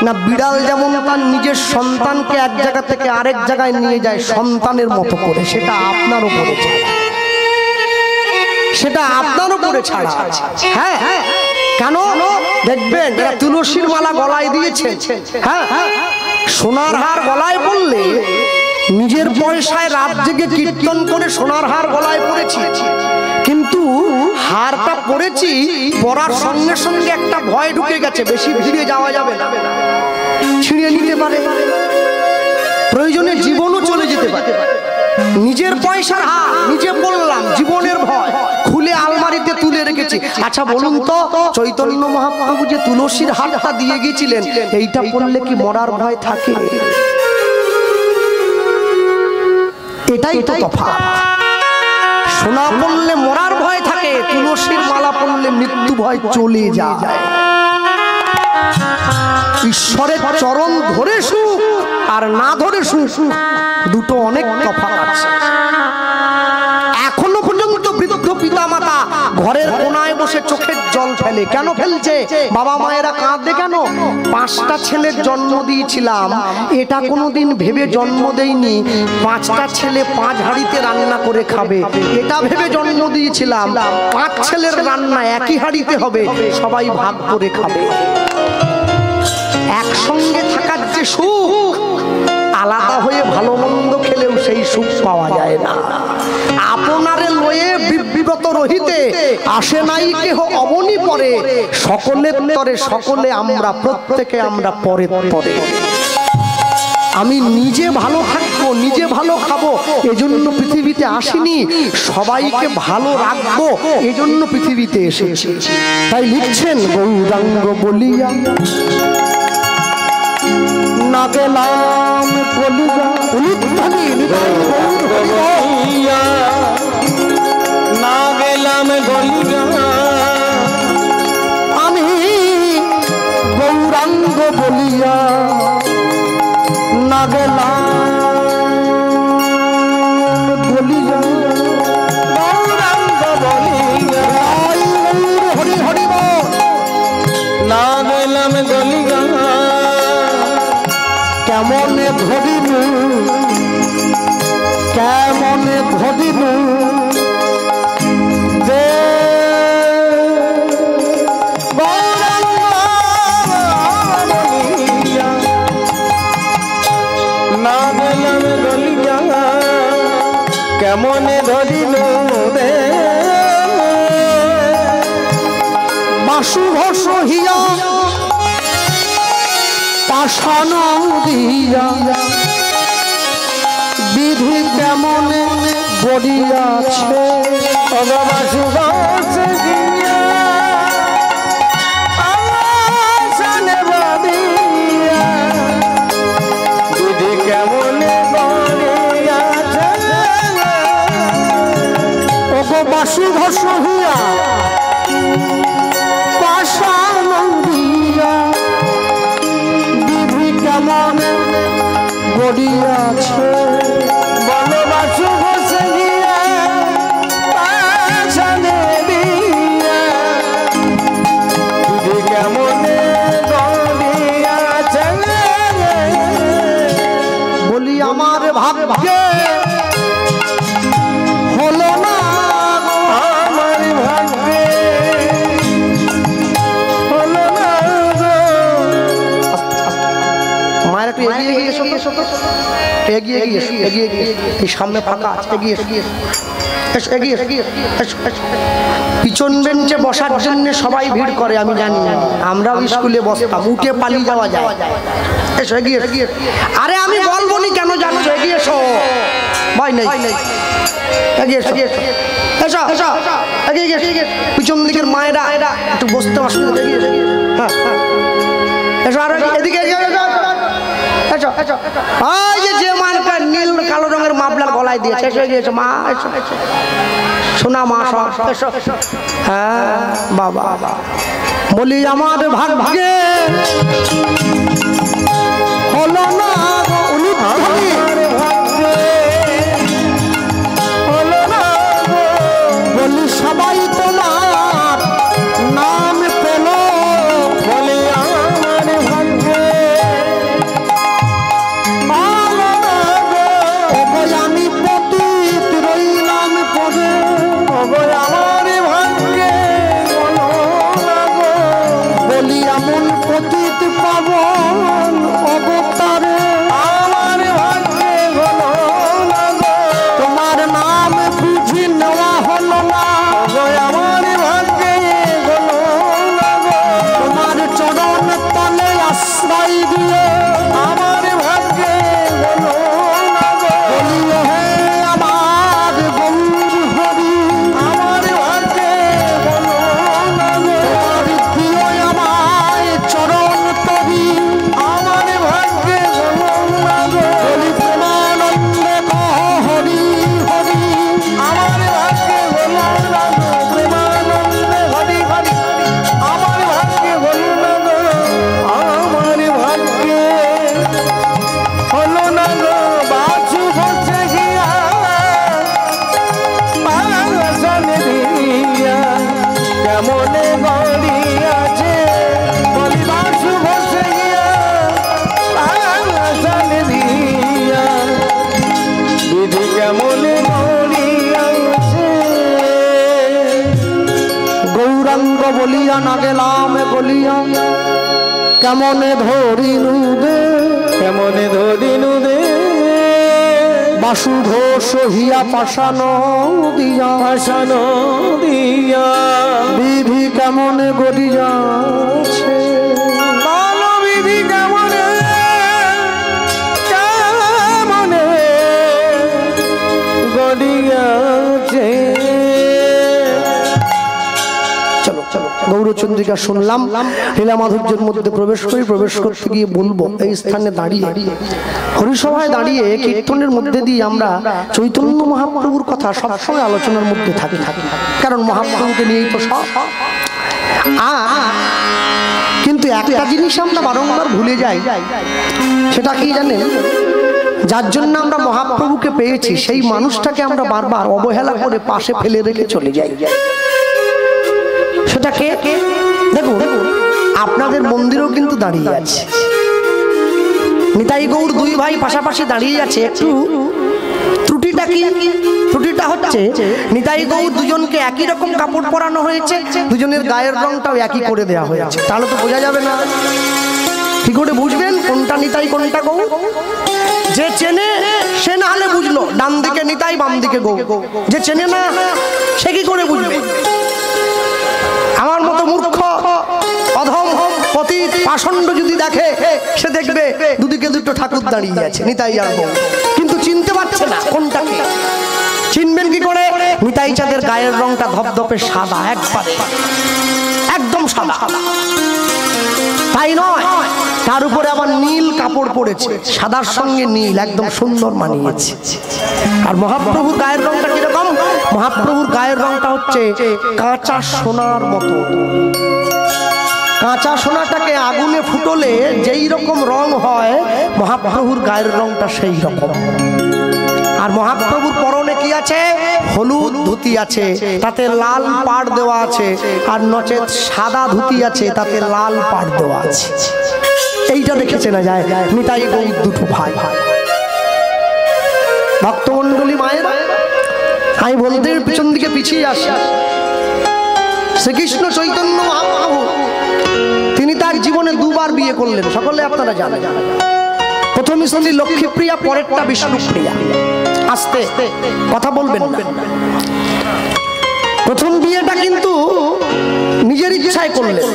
না বিড়াল যেমন তার নিজের সন্তানকে এক জায়গা থেকে আরেক জায়গায় নিয়ে যায় সন্তানের মতো করে? সেটা আপনার উপরে ছাড়া, সেটা আপনার উপরে ছাড়া। হ্যাঁ, কেন দেখবেন তুলসীর মালা গলায় দিয়েছে, হ্যাঁ, সোনার হার গলায় পড়লে নিজের পয়সায় রাত জেগে কীর্তন করে সোনার হার গলায় পড়েছি, কিন্তু হারটা পড়েছি পরার সঙ্গে সঙ্গে একটা ভয় ঢুকে গেছে, বেশি ভিড়ে যাওয়া যাবে না, ছিঁড়ে নিতে পারে, প্রয়োজনে জীবনও চলে যেতে পারে। নিজের পয়সার হার নিজে পড়লাম, জীবনের ভয়, খুলে আলমারিতে তুলে রেখেছি। আচ্ছা বলুন তো, চৈতন্য মহাপ্রভু যে তুলসীর হারটা দিয়ে গিয়েছিলেন, এইটা পড়লে কি মরার ভয় থাকে? এটাই তো তফাৎ। সোনা পড়লে মরার ভয় থাকে, তুলসীর মালা পড়লে মৃত্যু ভয় চলে যায়। ঈশ্বরের চরণ ধরে সুখ আর না ধরে সুখ, দুটো অনেক তফাৎ আছে। এখনো পর্যন্ত বৃদ্ধ পিতা মাতা ঘরের কোনায় বসে চোখের জল ফেলে। কেন ফেলছে? বাবা মায়েরা কাঁদে কেন? 5টা ছেলের জন্ম দিয়েছিলাম, এটা কোনোদিন ভেবে জন্ম দেয়নি 5টা ছেলে 5 হাঁড়িতে রান্না করে খাবে। এটা ভেবে জন্ম দিয়েছিলাম 5 ছেলের রান্না একই হাঁড়িতে হবে, সবাই ভাগ করে খাবে। একসঙ্গে থাকার যে সুখ, আলাদা হয়ে ভালো মন্দ খেলেও সেই সুখ পাওয়া যায় না। আপনারে লয়ে বিব্রত রহিতে আসে নাই কেহ অবনি পরে, সকলের তরে সকলে আমরা, প্রত্যেকে আমরা পরে পরে। আমি নিজে ভালো থাকবো, নিজে ভালো খাবো, এজন্য পৃথিবীতে আসিনি। সবাইকে ভালো রাখবো, এজন্য পৃথিবীতে এসেছি। তাই লিখছেন, গৌরাঙ্গ বলিয়া না গেলাম কলিজা, না গেলাম গলিজা, আমি গৌরাঙ্গ বলিয়া না গেলাম গলিজা, গৌরাঙ্গ বলিয়া হরি হরি না গেলাম গলিজা। কেমনে ধরিনু, কেমনে ধরিনু দে না গেলাম গলিয়া, কেমনে ধরিনু দে বাসুভ সহিয়া পাষাণ দিয়া, বিধি কেমনে বড়িয়াছে বিধি কেমনে বড়িয়াছে, ওগো বাসুভ সহিয়া পাষাণ দিয়া, বিধি কেমনে গড়িয়াছে বলো বাসুভ সহিয়া পাষাণ দিয়া, বিধি কেমনে গড়িয়াছে। বলি আমার ভাগ্যে হলো না, আমার ভাগ্যে হলো না। মায়ের একটু এগিয়ে গিয়ে এসো, এগিয়ে গিয়ে এগিয়ে গিয়ে, এই সামনে ফাঁকা আছে, এগিয়ে এগিয়ে এগিয়ে। পিছন বেঞ্চে বসার জন্য সবাই ভিড় করে, আমি জানি। আমরাও স্কুলে বসতাম, উঠে পালিয়ে যাওয়া যায়। এসো এগিয়ে এগিয়ে। আরে আমি বলবো নি কেন জানছো? এগিয়ে এসো, ভয় নেই, এগিয়ে এসো এসো এসো, এগিয়ে গিয়ে। পিছন দিকের মায়েরা একটু বসতে অসুবিধা, এগিয়ে হ্যাঁ হ্যাঁ এসো। আর এদিকে এসো এসো। ওই যে মানটা নীল কালো রঙের মাফলার গলায় দিয়েছে, এসো এগিয়ে এসো মা, এসো এসো শোনা মা, এসো। হ্যাঁ বাবা, বলি আমার ভাগ্যে হলো না, উনি হলো না, বলি সবাই তোমার নাম পেল, বলি আমার ভাগ্যে আমি পতিত রইলাম পদে, আমার ভাগ্যে বলি এমন পতিত পাবন অবতারে, আমার বলিয়া না গেলাম গলিয়া কেমনে ধরিনু দে কেমনে ধরিনু দে বাসু ঘোষ হিয়া পাশানো দিয়া পাশানো দিয়া বিধি কেমনে গড়িয়াছে ভালো বিধি কেমনে কেমনে গড়িয়াছে। চলো চলো গৌরচন্দ্রিকা শুনলাম, লীলা মাধুর্যের মধ্যে প্রবেশ করতে গিয়ে বলবো এই স্থানে দাঁড়িয়ে হরিসভায় দাঁড়িয়ে কীর্তনের মধ্যে দিয়ে আমরা চৈতন্য মহাপ্রভুর কথা সবসময় আলোচনার মধ্যে থাকি, কারণ মহাপ্রভুকে নিয়েই তো সব। কিন্তু একটা জিনিস আমরা বারংবার ভুলে যাই, সেটা কি জানেন? যার জন্য আমরা মহাপ্রভুকে পেয়েছি সেই মানুষটাকে আমরা বারবার অবহেলা করে পাশে ফেলে রেখে চলে যাই। সেটাকে দেখুন, আপনাদের মন্দিরেও কিন্তু দাঁড়িয়ে আছে নিতাই গৌর দুই ভাই পাশাপাশি দাঁড়িয়ে আছে। একটু ত্রুটিটা কি? ত্রুটিটা হচ্ছে নিতাই গৌর দুজনকে একই রকম কাপড় পরানো হয়েছে, দুজনের গায়ের রংটাও একই করে দেওয়া হয়েছে, তাহলে তো বোঝা যাবে না। কি করে বুঝবেন কোনটা নিতাই কোনটা গৌর? যে চেনে সে না হলে বুঝলো ডান দিকে নিতাই বাম দিকে গৌর, যে চেনে না সে কি করে বুঝবে? আমার মতো মূর্খ অধম পতিত পাষণ্ড যদি দেখে, সে দেখবে দুদিকে দুটো ঠাকুর দাঁড়িয়ে আছে, নিতাই আর গৌর, কিন্তু চিনতে পারছে না কোনটাকে। চিনবেন কি করে? নিতাই চাঁদের গায়ের রংটা ধপধপে সাদা, একবারে একদম সাদা, তাই নয় তার উপরে আবার নীল কাপড় পরেছে, সাদার সঙ্গে নীল একদম সুন্দর মানিয়েছে। আর মহাপ্রভুর গায়ের রংটা কিরকম? মহাপ্রভুর গায়ের রংটা হচ্ছে কাঁচা সোনার মতো। কাঁচা সোনাটাকে আগুনে ফুটলে যেই রকম রং হয়, মহাপ্রভুর গায়ের রংটা সেই রকম। আর মহাপ্রভুর পরনে কি আছে? হলুদ ধুতি আছে, তাতে লাল পাড় দেওয়া আছে, আর নচেত সাদা ধুতি আছে, তাতে লাল পাড় দেওয়া আছে। এইটা দেখে চেনা যায় নিতাই গৌর দুটো ভাই। ভক্তমন্ডলী মায়ের, আমি বলতে পিছন দিকে পিছিয়ে আসি। শ্রীকৃষ্ণ চৈতন্য মহাপ্রভু তিনি তার জীবনে দুবার বিয়ে করলেন, সকলে আপনারা জানেন। প্রথম স্ত্রী লক্ষ্মীপ্রিয়া, পরেরটা বিষ্ণুপ্রিয়া। আস্তে কথা বলবেন না। প্রথম বিয়েটা কিন্তু নিজের ইচ্ছায় করলেন,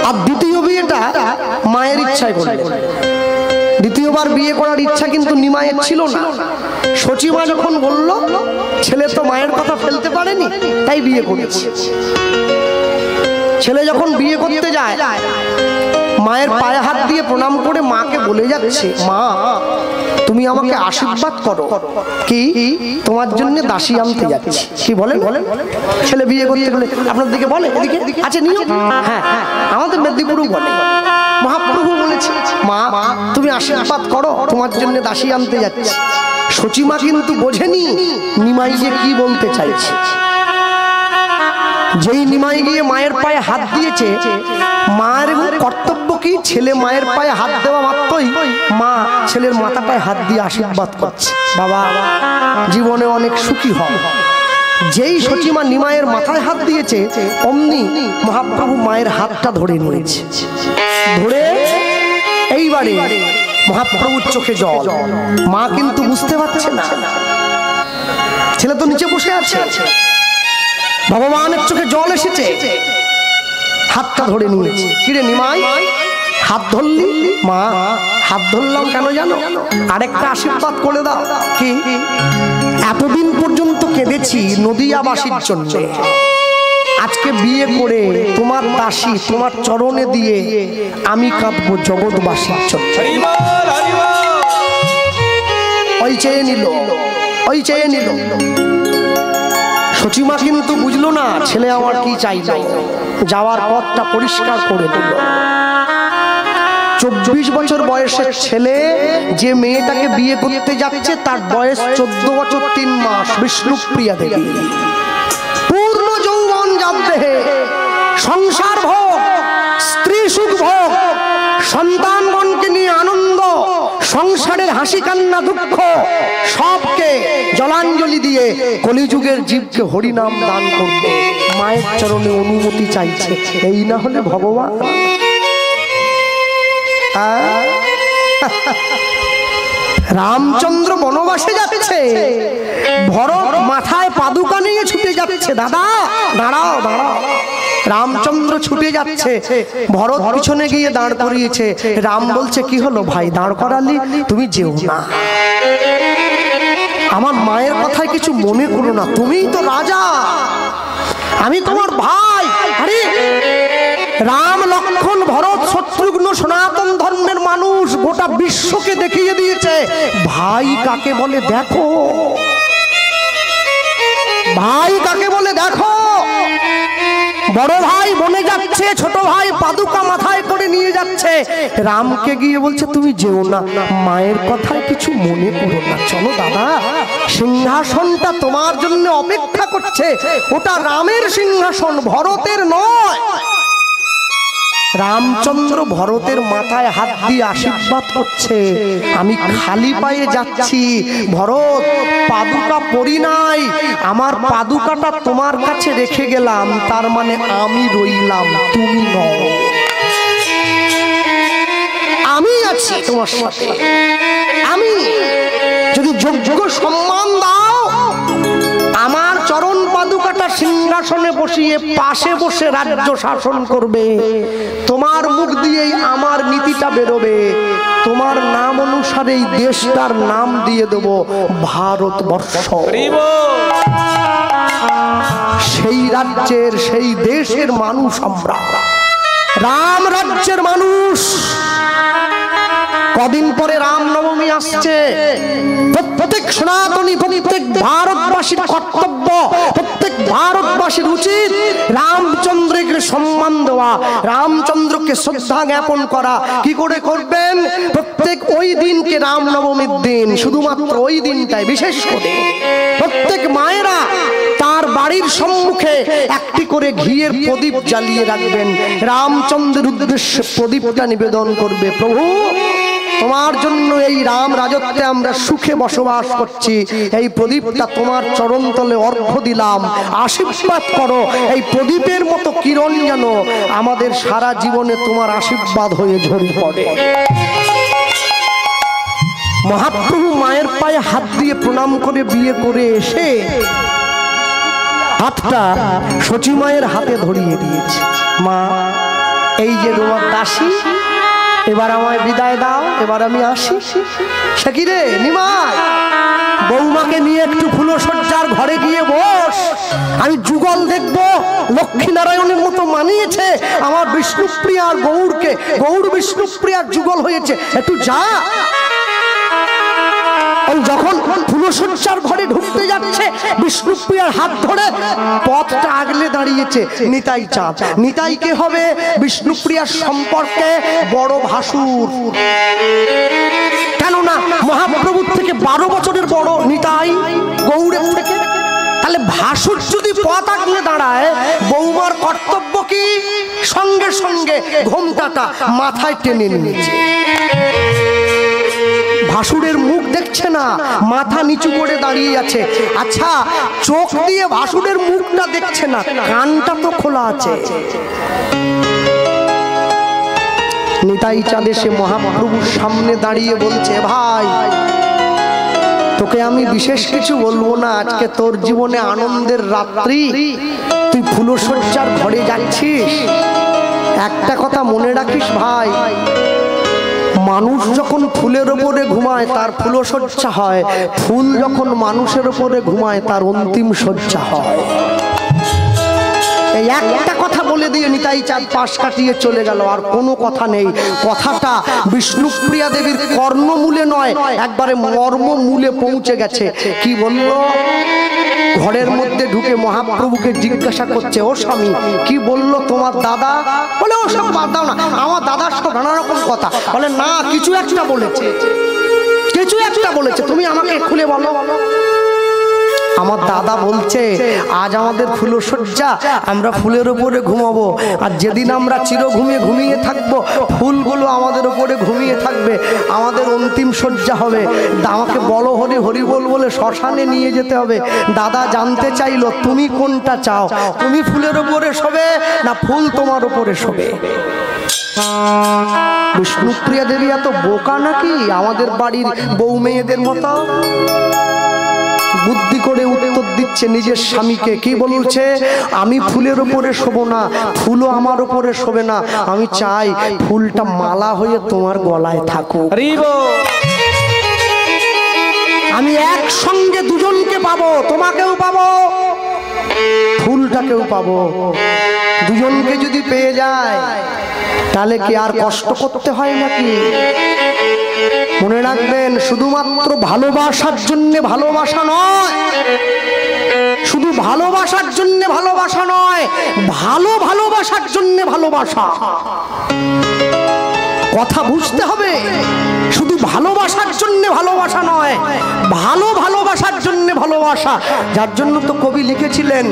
আর দ্বিতীয় বিয়েটা মায়ের ইচ্ছায় করলেন। দ্বিতীয়বার বিয়ে করার ইচ্ছা কিন্তু নিমায়ের ছিল না। সচিমা যখন বলল ছেলে তো মায়ের কথা ফেলতে পারেনি, তাই বিয়ে করেছে। ছেলে যখন বিয়ে করতে যায়, মায়ের পায়ে হাত দিয়ে প্রণাম করে মাকে বলে যাচ্ছে, মা তুমি আমাকে আশীর্বাদ করো, কি তোমার জন্য দাসী আনতে যাচ্ছি। কি বলেন? ছেলে বিয়ে করতে গেলে আপনার দিকে বলে, এদিকে আছে নিয়ম। হ্যাঁ, আমাদের মেদিনীপুরও বলে। মহাপ্রভু বলেছে, মা তুমি আশীর্বাদ করো, তোমার জন্য দাসী আনতে যাচ্ছি। সচিমা কিন্তু বোঝেনি নিমাই যে কি বলতে চাইছে। যেই নিমাই গিয়ে মায়ের পায়ে হাত দিয়েছে, মায়ের কর্তব্য কি? ছেলে মায়ের পায়ে হাত দেওয়া মাত্রই মা ছেলের মাথাটায় হাত দিয়ে আশীর্বাদ করছে, বাবা জীবনে অনেক সুখী হয়। যেই সচিমা নিমায়ের মাথায় হাত দিয়েছে, অমনি মহাপ্রভু মায়ের হাতটা ধরে নিয়েছে। ধরে এইবারে মহাপ্রভুর চোখে জল। মা কিন্তু বুঝতে পারছে না, ছেলে তো নিচে বসে আছে, ভগবানের চোখে জল এসেছে, হাতটা ধরে নিয়েছে। কিরে নিমাই হাত ধরলি? মা হাত ধরলাম কেন জানো? আরেকটা আশীর্বাদ করে দাও। কি? এতদিন পর্যন্ত কেঁদেছি নদিয়াবাসীর জন্য, আজকে বিয়ে করে তোমার দাসী তোমার চরণে দিয়ে আমি কাঁদবো জগৎবাসীর জন্য। ওই চেয়ে নিল, ওই চেয়ে নিল। সচিমা কিন্তু বুঝলো না ছেলে আমার কি চাইছে, যাওয়ার পথটা পরিষ্কার করে দিল। 24 বছর বয়সের ছেলে যে মেয়েটাকে বিয়ে করতে যাচ্ছে, তার বয়স 14 বছর 3 মাস। বিষ্ণুপ্রিয়া দেবী পূর্ণ যৌবন যার দেহে, সংসার ভোগ, স্ত্রী সুখ ভোগ, সন্তানগণকে নিয়ে আনন্দ, সংসারের হাসি কান্না দুঃখ সবকে জলাঞ্জলি দিয়ে কলিযুগের জীবকে হরিনাম দান করবে। মায়ের চরণে অনুমতি চাইছে। এই না হলে ভগবান রামচন্দ্র বনবাসে যাচ্ছে, ভরত মাথায় পাদুকা নিয়ে ছুটে যাচ্ছে। দাদা দাঁড়াও দাঁড়াও। রামচন্দ্র ছুটে যাচ্ছে, ভরত পিছনে গিয়ে দাঁড় করিয়েছে। রাম বলছে কি হলো ভাই, দাঁড় করালি? তুমি যেও না, আমার মায়ের কথায় কিছু মনে করো না, তুমিই তো রাজা, আমি তোমার ভাই। আরে রাম লক্ষ্মণ ভরত শত্রুঘ্ন সনাতন ধর্মের মানুষ, গোটা বিশ্বকে দেখিয়ে দিয়েছে ভাই কাকে বলে দেখো, ভাই কাকে বলে দেখো। বড় ভাই বনে যাচ্ছে, ছোট ভাই পাদুকা মাথায় করে নিয়ে যাচ্ছে। রামকে গিয়ে বলছে তুমি যেও না, মায়ের কথায় কিছু মনে করো না, চলো দাদা, সিংহাসনটা তোমার জন্য অপেক্ষা করছে, ওটা রামের সিংহাসন, ভরতের নয়। রামচন্দ্র ভরতের মাথায় হাত দিয়ে আশীর্বাদ করছে, আমি খালি পায়ে যাচ্ছি ভরত, পাদুকা পরি নাই, আমার পাদুকাটা তোমার কাছে রেখে গেলাম, তার মানে আমি রইলাম, তুমি নও, আমি আছি তোমার সাথে। আমি যদি যোগ্য সম্মান দাও, আমার চরণ পাদুকাটা সিংহাসনে বসিয়ে পাশে বসে রাজ্য শাসন করবে, তোমার মুখ দিয়েই আমার নীতিটা বেরোবে, তোমার নাম অনুসারে এই দেশটার নাম দিয়ে দেব ভারতবর্ষ। সেই রাজ্যের সেই দেশের মানুষ আমরা, রাম রাজ্যের মানুষ। কদিন পরে রামনবমী আসছে, প্রত্যেক সনাতনী, প্রত্যেক ভারতবাসীর কর্তব্য, প্রত্যেক ভারতবাসীর উচিত রামচন্দ্রকে সম্মান দেওয়া, রামচন্দ্রকে শ্রদ্ধা জ্ঞাপন করা। কি করে করবেন? প্রত্যেক ওই দিনকে রামনবমীর দিন, শুধুমাত্র ওই দিনটাই বিশেষ করে প্রত্যেক মায়েরা তার বাড়ির সম্মুখে একটি করে ঘিয়ের প্রদীপ জ্বালিয়ে রাখবেন, রামচন্দ্রের উদ্দেশ্যে প্রদীপটা নিবেদন করবে, প্রভু তোমার জন্য এই রাম রাজত্বে আমরা সুখে বসবাস করছি, এই প্রদীপটা তোমার চরণ তলে অর্ঘ্য দিলাম, আশীর্বাদ করো। এই প্রদীপের মতো কিরণ যেন আমাদের সারা জীবনে তোমার আশীর্বাদ হয়ে ঝরে পড়ে। মহাপ্রভু মায়ের পায়ে হাত দিয়ে প্রণাম করে বিয়ে করে এসে হাতটা সচি মায়ের হাতে ধরিয়ে দিয়েছে। মা, এই যে তোমার দাসী, এবার আমায় বিদায় দাও, এবার আমি আসি। সে কি রে নিমাই, বৌমাকে নিয়ে একটু ফুলসজ্জার ঘরে গিয়ে বস, আমি যুগল দেখবো। লক্ষ্মী নারায়ণের মতো মানিয়েছে আমার বিষ্ণুপ্রিয়া আর গৌরকে, গৌর বিষ্ণুপ্রিয়ার যুগল হয়েছে, একটু যা। যখন ফুলসজ্জার ঘরে ঢুকতে যাচ্ছে, বিষ্ণুপ্রিয়ার হাত ধরে পথটা আগলে দাঁড়িয়েছে নিতাই চাঁদ। নিতাই কে হবে? বিষ্ণুপ্রিয়ার সম্পর্কে বড় ভাসুর, কেননা মহাপ্রভুর থেকে 12 বছরের বড় নিতাই গৌরের থেকে। তাহলে ভাসুর যদি পথ আগলে দাঁড়ায়, বৌমার কর্তব্য কি? সঙ্গে সঙ্গে ঘোমটাটা মাথায় টেনে নিয়েছে। ভাসুরের মুখ দেখছে না, মাথা নিচু করে দাঁড়িয়ে আছে। আচ্ছা, চোখ দিয়ে ভাসুরের মুখটা দেখছে না, কানটা তো খোলা আছে। নিতাই চাঁদ এসে মহাপ্রভুর সামনে দাঁড়িয়ে বলছে, ভাই তোকে আমি বিশেষ কিছু বলবো না, আজকে তোর জীবনে আনন্দের রাত্রি, তুই ফুলসজ্জার ঘরে যাচ্ছিস। একটা কথা মনে রাখিস ভাই, মানুষ যখন ফুলের ওপরে ঘুমায় তার ফুলসজ্জা হয়, ফুল যখন মানুষের ওপরে ঘুমায় তার অন্তিম সজ্জা হয়। এই একটা কথা বলে দিয়ে নিতাই চাঁদ পাশ কাটিয়ে চলে গেল, আর কোনো কথা নেই। কথাটা বিষ্ণুপ্রিয়া দেবীর কর্ণমূলে নয়, একবারে মর্মমূলে পৌঁছে গেছে। কি বলল? ঘরের মধ্যে ঢুকে মহাপ্রভুকে জিজ্ঞাসা করছে, ও স্বামী কি বললো তোমার দাদা? বলে ওসব বাদ দাও না, আমার দাদার সব নানা রকম কথা। বলে না, কিছু একটা বলেছে, কিছু একটা বলেছে, তুমি আমাকে খুলে বলো। আমার দাদা বলছে আজ আমাদের ফুলশয্যা, আমরা ফুলের উপরে ঘুমাবো, আর যেদিন আমরা চির ঘুমিয়ে থাকবো ফুলগুলো আমাদের উপরে ঘুমিয়ে থাকবে, আমাদের অন্তিম শয্যা হবে। আমাকে বলো হরি হরি বল বলে শ্মশানে নিয়ে যেতে হবে। দাদা জানতে চাইলো তুমি কোনটা চাও, তুমি ফুলের উপরে শোবে না ফুল তোমার উপরে শোবে? বিষ্ণুপ্রিয়া দেবী এত বোকা নাকি আমাদের বাড়ির বউ মেয়েদের মতো? বুদ্ধি করে উত্তর দিচ্ছে নিজের স্বামীকে। কি বলছে? আমি ফুলের উপরে শোবো না, ফুলও আমার উপরে শোবে না, আমি চাই ফুলটা মালা হয়ে তোমার গলায় থাকুক। আমি একসঙ্গে দুজনকে পাবো, তোমাকেও পাবো ফুলটাকেও পাবো। দুজনকে যদি পেয়ে যায় তাহলে কি আর কষ্ট করতে হয় নাকি? মনে রাখবেন, শুধুমাত্র ভালোবাসার জন্য ভালোবাসা নয়, শুধু ভালোবাসার জন্য ভালোবাসা নয়, ভালোবাসার জন্য ভালোবাসা। কথা বুঝতে হবে, শুধু ভালোবাসার জন্য ভালোবাসা নয়, ভালোবাসার জন্য ভালোবাসা। যার জন্য তো কবি লিখেছিলেন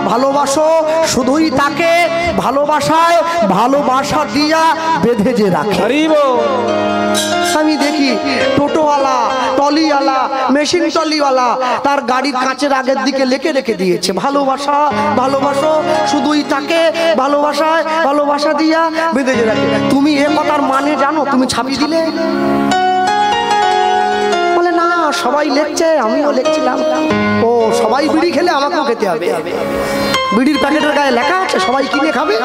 ভালোবাসো শুধুই তাকে ভালোবাসায় ভালোবাসা দিয়া বেঁধে যে রাখে। আমি দেখি টোটোওয়ালা, টলিওয়ালা, মেশিন টলিওয়ালা তার গাড়ির কাঁচের আগের দিকে লেখে রেখে দিয়েছে ভালোবাসো শুধুই তাকে ভালোবাসায় ভালোবাসা দিয়া বেঁধে যে রাখে। তুমি এ কথার মানে জানো? তুমি ছাপি দিলে? বলে না সবাই লিখছে, আমিও লিখছিলাম। ও সবাই বিড়ি খেলে আমাকেও খেতে হবে? বিড়ির প্যাকেটের গায়ে লেখা আছে সবাই কিনে খাবে?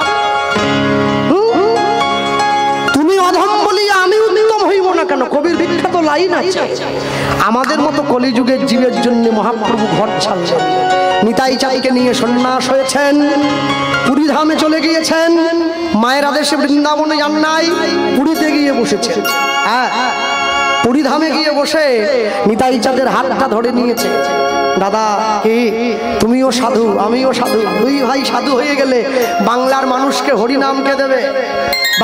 তুমি অধম বলিয়া আমি উত্তম হইব না কেন? কবির বিখ্যাত লাইন আছে। আমাদের মতো কলিযুগের জীবের জন্য মহাপ্রভু ঘর ছাড়লেন, নিতাই চাঁদকে নিয়ে সন্ন্যাস হয়েছেন, পুরীধামে চলে গিয়েছেন। মায়ের আদেশে বৃন্দাবনে যান নাই, পুরীতে গিয়ে বসেছেন। হ্যাঁ, পুরীধামে গিয়ে বসে নিতাই চাঁদের হাতটা ধরে নিয়েছে। দাদা কি তুমিও সাধু আমিও সাধু, দুই ভাই সাধু হয়ে গেলে বাংলার মানুষকে হরিনামকে দেবে।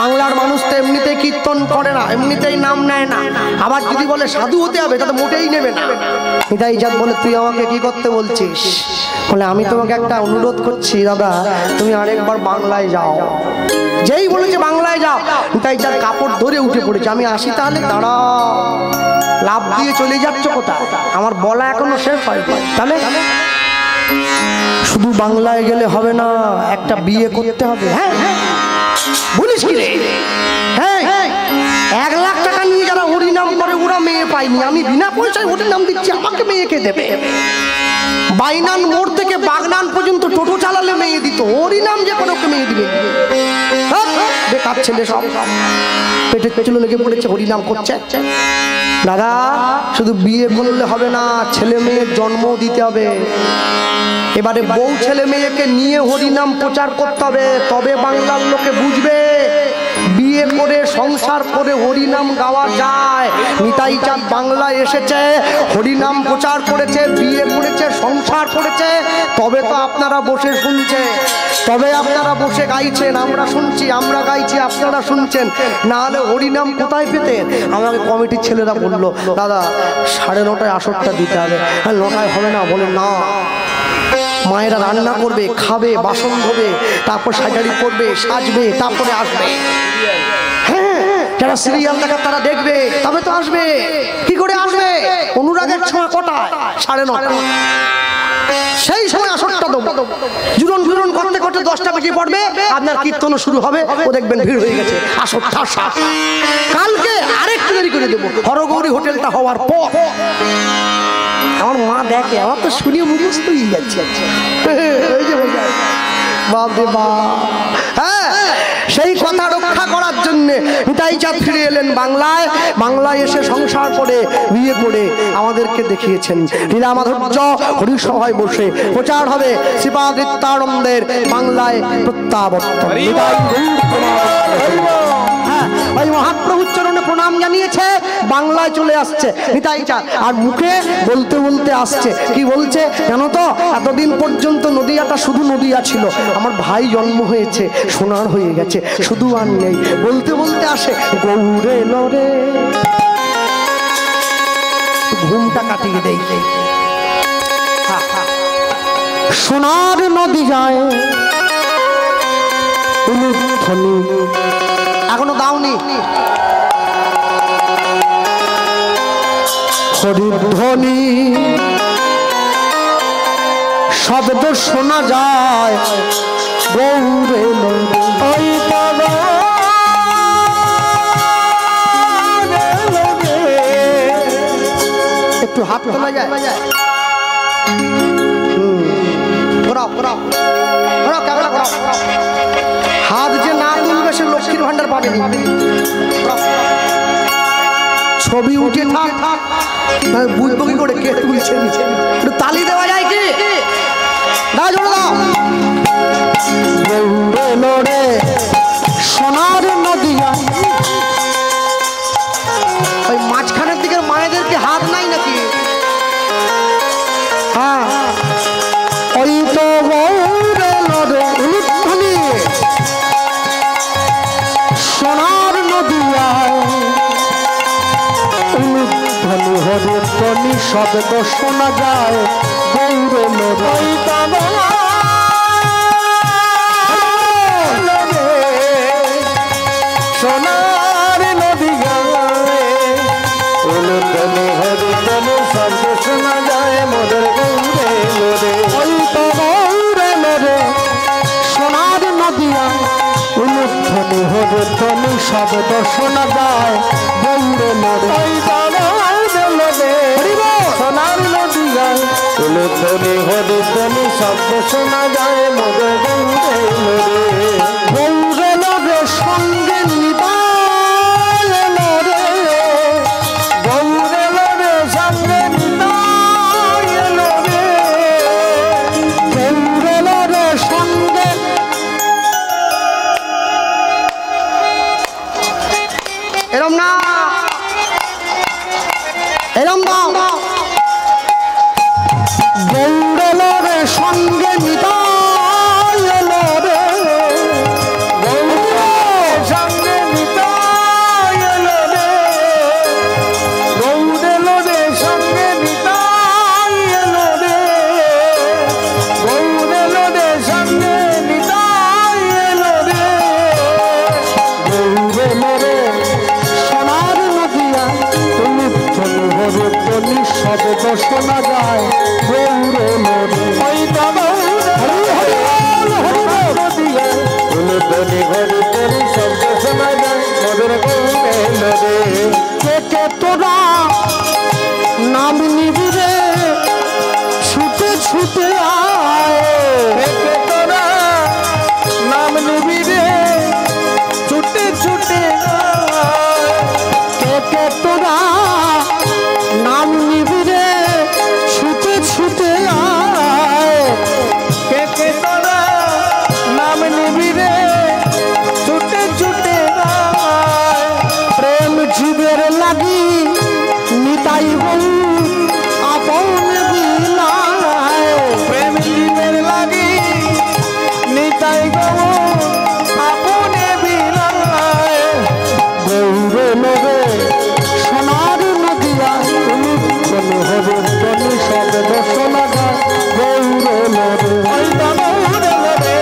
বাংলার মানুষ তো এমনিতেই কীর্তন করে না, এমনিতেই নাম নেয় না, আবার যদি বলে সাধু হতে হবে তাতে মোটেই নেবে না। নিতাই চাঁদ বলে তুই আমাকে কি করতে বলছিস? বলে আমি তোমাকে একটা অনুরোধ করছি দাদা, তুমি আরেকবার বাংলায় যাও। যেই বলেছে বাংলায় যাও, নিতাই চাঁদ কাপড় ধরে উঠে পড়েছে। আমি আসি তাহলে? দাঁড়া, লাভ দিয়ে চলে যাচ্ছ কোথায়? আমার বলা এখনো শেষ হয়। তাহলে শুধু বাংলায় গেলে হবে না, একটা বিয়ে করতে হবে। হ্যাঁ বলিস কি রে? হ্যাঁ, 1 লাখ টাকা নিয়ে যারা হরিনাম করে ওরা মেয়ে পায়নি, আমি বিনা পয়সায় হরিনাম দিচ্ছি, আমাকে মেয়েকে দেবে। বাইনান মোড় থেকে বাগনান পর্যন্ত টোটো চালালে মেয়ে দিত, হরিনাম যে কোনো মেয়ে দিবে। বেকার ছেলে সব পেটের পেছনে লেগে পড়েছে, হরিনাম করছে। দাদা শুধু বিয়ে করলে হবে না, ছেলে মেয়ের জন্ম দিতে হবে। এবারে বউ ছেলে মেয়েকে নিয়ে হরিনাম প্রচার করতে হবে, তবে বাংলার লোকে বুঝবে বিয়ে করে সংসার করে হরিনাম গাওয়া যায়। নিতাই চাঁদ বাংলায় এসেছে, হরিনাম প্রচার করেছে, বিয়ে করেছে, সংসার করেছে, তবে তো আপনারা বসে শুনছে, তবে আপনারা বসে গাইছেন, আমরা শুনছি, আমরা গাইছি, আপনারা শুনছেন। না হলে হরিনাম কোথায় পেতেন? আমাকে কমিটির ছেলেরা বললো দাদা 9:30 আসরটা দিতে হবে। হ্যাঁ 9টায় হবে না? বলে না, মায়েরা রান্না করবে, খাবে, বাসন ধোবে, তারপর সাজারি করবে, সাজবে, তারপরে আসবে। হ্যাঁ, যারা সিরিয়াল দেখা তারা দেখবে, তবে তো আসবে। কি করে আসবে? অনুরাগের ছোঁয়া কটায়? 9:30। সেই সময় আসরটা দেবো, জুরন জুরন করতে করতে 10টা বেজে পড়বে, আপনার কীর্তন শুরু হবে, ও দেখবেন ভিড় হয়ে গেছে। আসর ঠাসা। কালকে আরেকটু দেরি করে দেবো, হরগৌরী হোটেলটা হওয়ার পর। আমার মা দেখে, আমার তো শুনিয়ে মুখস্থ হয়ে যাচ্ছে। বাপ রে বাপ। হ্যাঁ, সেই কথা রক্ষা করার জন্য নিতাই চাঁদ ফিরে এলেন বাংলায়। বাংলায় এসে সংসার করে বিয়ে করে আমাদেরকে দেখিয়েছেন। লীলা মাধুর্য হরিসভায় বসে প্রচার হবে শ্রীপাদ নিত্যানন্দের বাংলায় প্রত্যাবর্তন। ওই মহাপ্রভুর চরণে প্রণাম জানিয়েছে, বাংলায় চলে আসছে নিতাই চাঁদ। আর মুখে বলতে বলতে আসছে, কি বলছে জানো তো? এতদিন পর্যন্ত নদিয়াটা শুধু নদিয়া ছিল, আমার ভাই জন্ম হয়েছে, সোনার হয়ে গেছে, শুধু আর নেই। বলতে বলতে আসে গৌরে লরে, ঘুমটা কাটিয়ে দেই। সোনার নদী যায় উলুধ্বনি। এখনো দাওনি? হরিধ্বনি শব্দ শোনা যায় গৌরে ওই বাবা একটু হাত তোলা যায়। হাত যে না তুলবে সে লক্ষ্মীর ভান্ডার পাবে। ছবি উঠে থাক বুঝবো কি করে কে তুলছে। একটু তালি দেওয়া যায় কি? দাও জোরে দাও। গৌরে লড়ে সোনার নদিয়া। ওই মাঝখানের দিকের মায়েদের কি হাত নাই নাকি? হ্যাঁ ওই তো গৌরে লড়ে উলুধ্বনি সোনার নদিয়ায় উলুধ্বনি হরিধ্বনি শব্দ শোনা যায় গৌরে লড়ে। ওই তো সোনার নদিয়ায় উলুধ্বনি হরিধ্বনি শব্দ শোনা যায় মোদের গৌরে লোরে। ওই তো গৌরে লড়ে সোনার নদিয়ায় উলুধ্বনি হরিধ্বনি শব্দ শোনা যায় গৌরে লড়ে। ওই তো গৌরে লোরে সোনার নদিয়ায় উলুধ্বনি হরিধ্বনি শব্দ শোনা যায় মোদের গৌরে লোরে। গৌরে লড়ে সঙ্গে নিতাই লড়ে। গৌরে লোরে সঙ্গে নিতাই লোরে। গৌরে লড়ে সঙ্গে এরম না এরম দাও। গৌরে লড়ে সঙ্গে নিতাই লড়ে। গৌরে সঙ্গে নিতাই লোরে। গৌরে লোরে সঙ্গে নিতাই লোরে। গৌরে লোরে সঙ্গে নিতাই লোরে। গৌরে লড়ে সোনার নদিয়া উলুধ্বনি হরিধ্বনি শব্দ শোনা যায় গৌরে লড়ে। ওই তো গৌরে নদিয়ায় উলুধ্বনি হরিধ্বনি শব্দ শোনা যায় মোদের গৌরে লোরে। কে কে তোরা নাম নিবি রে ছুটে ছুটে আয়। একে তোরা নাম নিবি রে ছুটে ছুটে আয়। কে কে তোরা নাম নিবি রে ছুটে ছুটে আয়। কে কে তোরা নাম নিবি রে ছুটে ছুটে আয়। প্রেম জীবের লাগি নিতাই বউ আপন বিলায়। প্রেম জীবের লাগি নিতাই গো আপনে বিলায়। গৌরে লড়ে সোনার নদিয়া উলুধ্বনি হরিধ্বনি শব্দ শোনা যায় গৌরে লড়ে। ওই তো গৌরে লোরে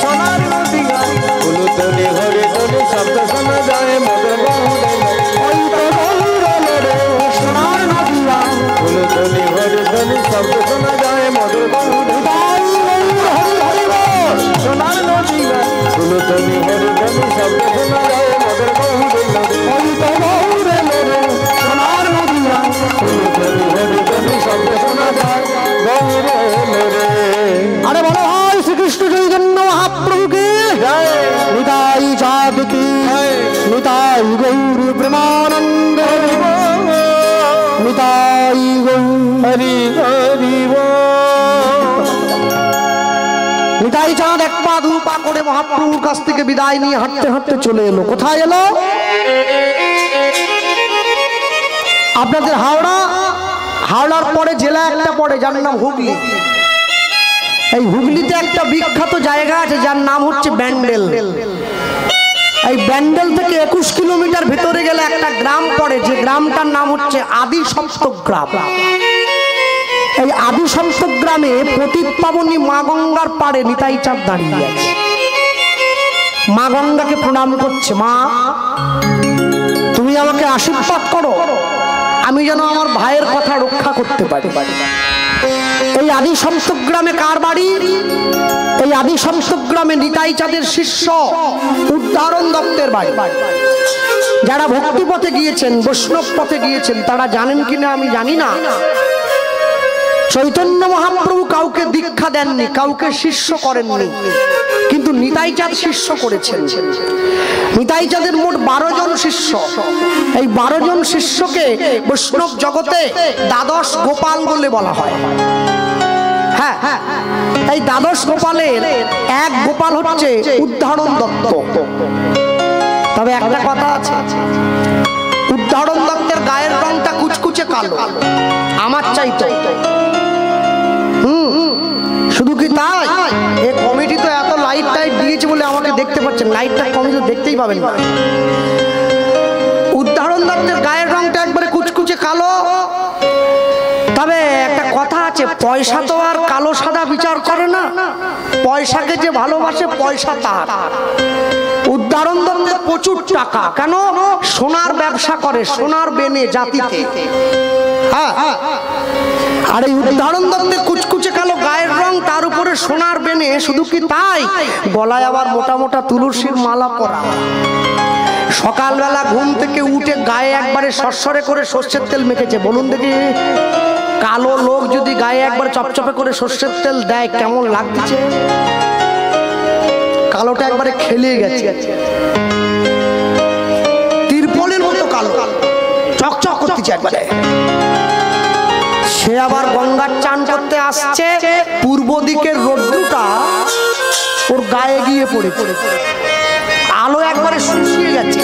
সোনার নদিয়ায় উলুধ্বনি হরিধ্বনি শব্দ শোনা যায় মোদের গৌরে লোরে। ওই তো গৌরে লড়ে সোনার নদিয়া উলুধ্বনি হরিধ্বনি শব্দ শোনা যায় মোদের গৌরে। তাই গৌর হরি হরি বল। সোনার নদিয়ায় উলুধ্বনি হরিধ্বনি শব্দ শোনা যায় মোদের গৌরে লোরে। ওই তো গৌরে লড়ে সোনার নদিয়া উলুধ্বনি হরিধ্বনি শব্দ শোনা যায় গৌরে লোরে। আরে বলো হয় শ্রীকৃষ্ণ চৈতন্য মহাপ্রভুকে জয় নিতাই চাঁদ কি নিতাই গৌর প্রেমানন্দ নিতাই গৌর হরি হরি বল। নিতাই চাঁদ এক পা দু পা করে মহাপ্রভুর কাছ থেকে বিদায় নিয়ে হাঁটতে হাঁটতে চলে এলো। কোথায় এলো? আপনাদের হাওড়ার পরে জেলা একটা পড়ে যার নাম হুগলি। এই হুগলিতে একটা বিখ্যাত জায়গা আছে যার নাম হচ্ছে ব্যান্ডেল। এই ব্যান্ডেল থেকে 21 কিলোমিটার ভিতরে গেলে একটা গ্রাম পড়ে, যে গ্রামটার নাম হচ্ছে আদি সপ্তগ্রাম। এই আদি সন্ত গ্রামে পতিত পাবনী মা গঙ্গার পাড়ে নিতাই চাঁদ দাঁড়িয়ে আছে। মা গঙ্গাকে প্রণাম করছে, মা তুমি আমাকে আশীর্বাদ করো, আমি যেন আমার ভাইয়ের কথা রক্ষা করতে পারি। এই আদি সন্ত গ্রামে কার বাড়ি? এই আদি সন্ত গ্রামে নিতাই চাঁদের শিষ্য উদ্ধারণ দত্তের বাড়ি। যারা ভক্তি পথে গিয়েছেন, বৈষ্ণব পথে গিয়েছেন, তারা জানেন কিনা আমি জানি না, চৈতন্য মহাপ্রভু কাউকে দীক্ষা দেননি, কাউকে শিষ্য করেননি, কিন্তু নিতাই চাঁদ শিষ্য করেছেন। নিতাই চাঁদের মোট 12 জন শিষ্য। এই 12 জন শিষ্যকে বৈষ্ণব জগতে দ্বাদশ গোপাল বলে বলা হয়। হ্যাঁ, এই দ্বাদশ গোপালের এক গোপাল হচ্ছে উদ্ধারণ দত্ত। তবে একটা কথা আছে, উদ্ধারণ দত্তের গায়ের রংটা কুচকুচে কালো, আমার চাইতো। শুধু কি তাই, এই কমিটি তো এত লাইট টাইট দিয়েছে বলে আমাকে দেখতে পাচ্ছেন, লাইটটা কমিটি তো দেখতেই পাবেন না। উদ্ধারণ দত্তের গায়ের রংটা একবারে কুচকুচে কালো। তবে একটা কথা আছে, পয়সা তো আর কালো সাদা বিচার করে না, পয়সাকে যে ভালোবাসে পয়সা তার। উদ্ধারণ দত্তের প্রচুর টাকা, কেন? সোনার ব্যবসা করে, সোনার বেনে জাতিতে। হ্যাঁ, আর এই উদ্ধারণ দত্তের কুচকুচে কালো গায়ের রং, তার উপরে সোনার বেনে। শুধু কি তাই, গলায় আবার মোটা মোটা তুলসীর মালা পরা। সকালবেলা ঘুম থেকে উঠে গায়ে একবারে সরসরে করে সর্ষের তেল মেখেছে। বলুন দেখি, কালো লোক যদি গায়ে একবার চপচপে করে সর্ষের তেল দেয় কেমন লাগছে? কালোটা একবারে খেলে গেছে, তিরপলের মতো কালো, চকচক করতেছে একবারে। সে আবার গঙ্গার চান করতে আসছে, পূর্ব দিকের রোদ্দুরটা ওর গায়ে গিয়ে পড়ে, আলো একবারে শুকিয়ে গেছে।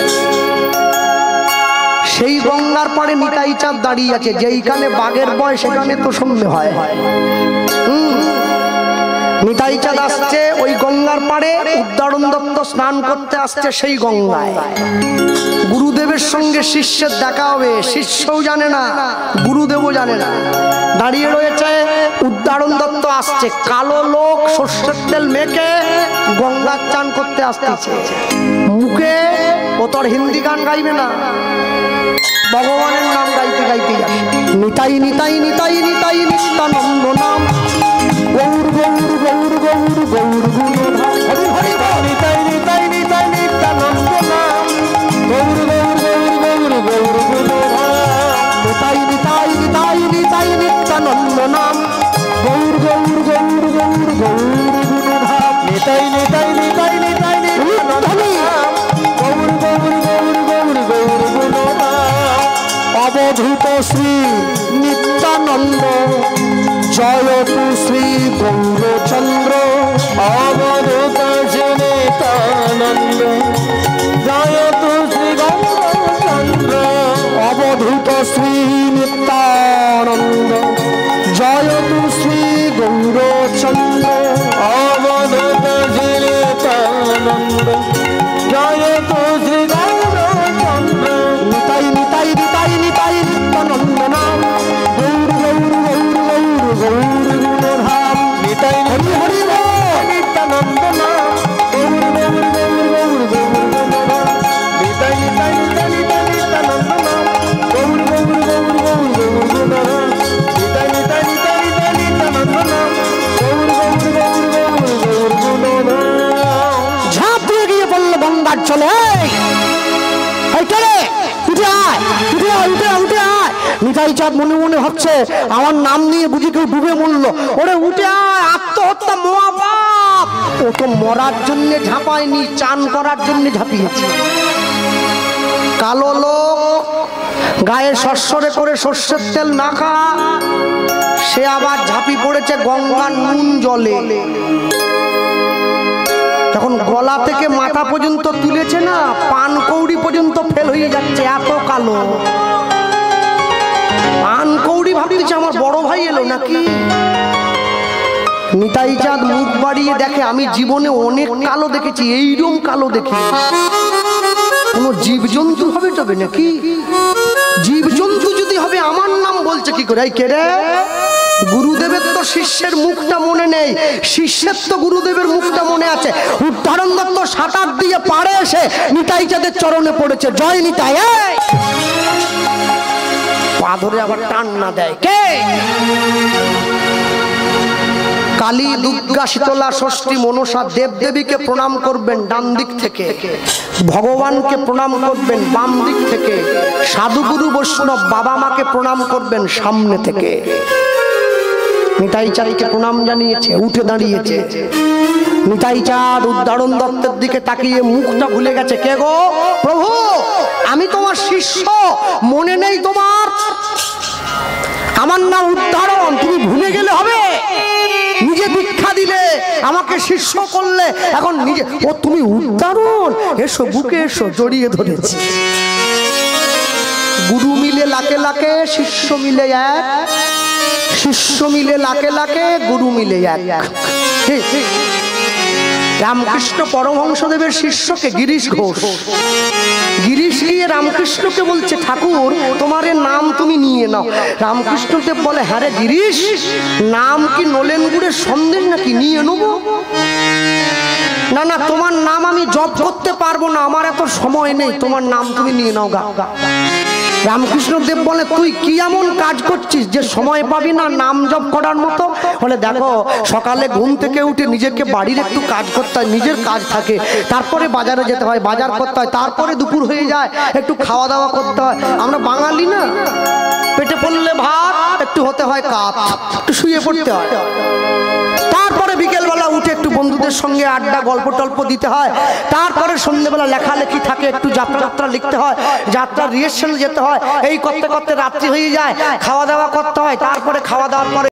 সেই গঙ্গার পাড়ে নিতাই চাঁদ দাঁড়িয়ে আছে। যেইখানে বাঘের বয় সেখানে তো সৌম্য হয়। নিতাই চাঁদ আসছে ওই গঙ্গার পাড়ে, উদ্ধারণ দত্ত স্নান করতে আসছে সেই গঙ্গায়। গুরুদেবের সঙ্গে শিষ্যের দেখা হবে, শিষ্যও জানে না, গুরুদেবও জানে না। দাঁড়িয়ে রয়েছে, উদ্ধারণ দত্ত আসছে, কালো লোক সর্ষের তেল মেখে গঙ্গার চান করতে আসতেছে। মুখে ও তোর হিন্দি গান গাইবে না, ভগবানের নাম গাইতে গাইতে যাবে। নিতাই নিতাই নিতাই নিতাই নিত্যানন্দ নাম, গৌর গৌর গৌর গৌর গৌর গুণধাম। হরি হরি নিতাই নিতাই নিতাই নিত্যানন্দ নাম, গৌর গৌর গৌর গৌর গৌর গুণধাম। নিতাই নিতাই নিতাই নিতাই নিত্যানন্দ নাম, গৌর গৌর গৌর গৌর গৌর গুণধাম। নিতাই নিতাই নিতাই নিতাই নিত্যানন্দ নাম, গৌর গৌর গৌর গৌর গৌর গুণধাম। অবধূত শ্রী নিত্যানন্দ, জয়তু শ্রী গৌরচন্দ্র। অবধূত শ্রী নিত্যানন্দ, জয়তু শ্রী গৌরচন্দ্র। অবধূত শ্রী নিত্যানন্দ, জয়তু শ্রী গৌরচন্দ্র। অবধূত শ্রী নিত্যানন্দ, জয়তু শ্রী গৌরচন্দ্র। নিতাই নিতাই নিতাই নিতাই নিত্যানন্দ নাম, গৌর গৌর গৌর গৌর গৌর গুণধাম। নিতাই হরি হরি নিত্যানন্দ নাম, গৌর গৌর গৌর গৌর গৌর গুণধাম। নিতাই নিতাই নিতাই নিতাই নিত্যানন্দ নাম, গৌর গৌর গৌর গৌর গৌর গুণধাম। নিতাই নিতাই নিতাই নিতাই নিত্যানন্দ নাম, গৌর গৌর গৌর গৌর গৌর গুণধাম। ঝাঁপ দিয়ে গিয়ে বলল গঙ্গার চলে, উঠে আয় উঠে আয় উঠে আয় উঠে আয়। নিতাই চাঁদ মনে মনে ভাবছে, আমার নাম নিয়ে বুঝি কেউ ডুবে মরলো। ওরে উঠে আয়, আত্মহত্যা মহাপাপ। ও তো মরার জন্য ঝাঁপায়নি, চান করার জন্য ঝাঁপিয়েছে। কালো লোক, গায়ে সরসরে করে সর্ষের তেল মাখা, সে আবার ঝাঁপি পড়েছে গঙ্গার নুন জলে। যখন গলা থেকে মাথা পর্যন্ত তুলেছে না, পান কৌড়ি পর্যন্ত ফেল হয়ে যাচ্ছে, এত কালো। পান কৌড়ি ভাবতেছে আমার বড় ভাই এলো নাকি। নিতাই চাঁদ মুখ বাড়িয়ে দেখে, আমি জীবনে অনেক কালো দেখেছি, এইরকম কালো দেখি। কোন জীবজন্তু হবে তবে নাকি? জীবজন্তু যদি হবে আমার নাম বলছে কি করে? এই কে রে? গুরুদেবের তো শিষ্যের মুখটা মনে নেই, শিষ্যের তো গুরুদেবের মুখটা মনে আছে। উদ্ধারণ দত্ত সাঁতার দিয়ে পাড়ে এসে নিতাই চাঁদের চরণে পড়েছে, জয় নিতাই। পা ধরে আবার টান না দেয় কে? কালী, দুর্গা, শীতলা, ষষ্ঠী, মনসা, দেবদেবীকে প্রণাম করবেন ডান দিক থেকে, ভগবানকে প্রণাম করবেন বাম দিক থেকে, সাধুগুরু বৈষ্ণব বাবা মাকে প্রণাম করবেন সামনে থেকে। নিতাই চাঁদকে প্রণাম জানিয়েছে, উঠে দাঁড়িয়েছে। নিতাই চাঁদ উদ্ধারণ দত্তের দিকে তাকিয়ে মুখটা ভুলে গেছে। কে গো? প্রভু, আমি তোমার শিষ্য, মনে নেই তোমার? আমার নাম উদ্ধারণ, তুমি ভুলে গেলে হবে? নিজে দীক্ষা দিলে, আমাকে শিষ্য করলে, এখন নিজে ও তুমি উদ্ধারণ, এসো বুকে এসো, জড়িয়ে ধরেছি। গুরু মিলে লাখে লাখে, শিষ্য মিলে এক, শিষ্য মিলে লাখে লাখে, গুরু মিলে এক। রামকৃষ্ণ পরমহংসদেবের শিষ্যকে গিরিশ ঘোষ, গিরিশ গিয়ে রামকৃষ্ণকে বলছে, ঠাকুর তোমার নাম তুমি নিয়ে নাও। রামকৃষ্ণদেব বলে, হ্যাঁ রে গিরিশ, নাম কি নলেন গুড়ের সন্দেশ নাকি, নিয়ে নেব? না না, তোমার নাম আমি জপ করতে পারবো না, আমার এত সময় নেই, তোমার নাম তুমি নিয়ে নাও গা। রামকৃষ্ণদেব বলে, তুই কি এমন কাজ করছিস যে সময় পাবি না নাম জপ করার মতো? বলে, দেখো সকালে ঘুম থেকে উঠে নিজেকে বাড়ির একটু কাজ করতে হয়, নিজের কাজ থাকে, তারপরে বাজারে যেতে হয়, বাজার করতে হয়, তারপরে দুপুর হয়ে যায়, একটু খাওয়া দাওয়া করতে হয়। আমরা বাঙালি না, পেটে পড়লে ভাত, একটু হতে হয় কাত, একটু শুয়ে পড়তে হয়, তারপরে বিকেলবেলা উঠে একটু বন্ধুদের সঙ্গে আড্ডা গল্প টল্প দিতে হয়, তারপরে সন্ধ্যেবেলা লেখালেখি থাকে, একটু যাত্রা লিখতে হয়, যাত্রার রিহার্সাল যেতে হয়, এই করতে করতে রাত্রি হয়ে যায়, খাওয়া দাওয়া করতে হয়, তারপরে খাওয়া দাওয়ার পরে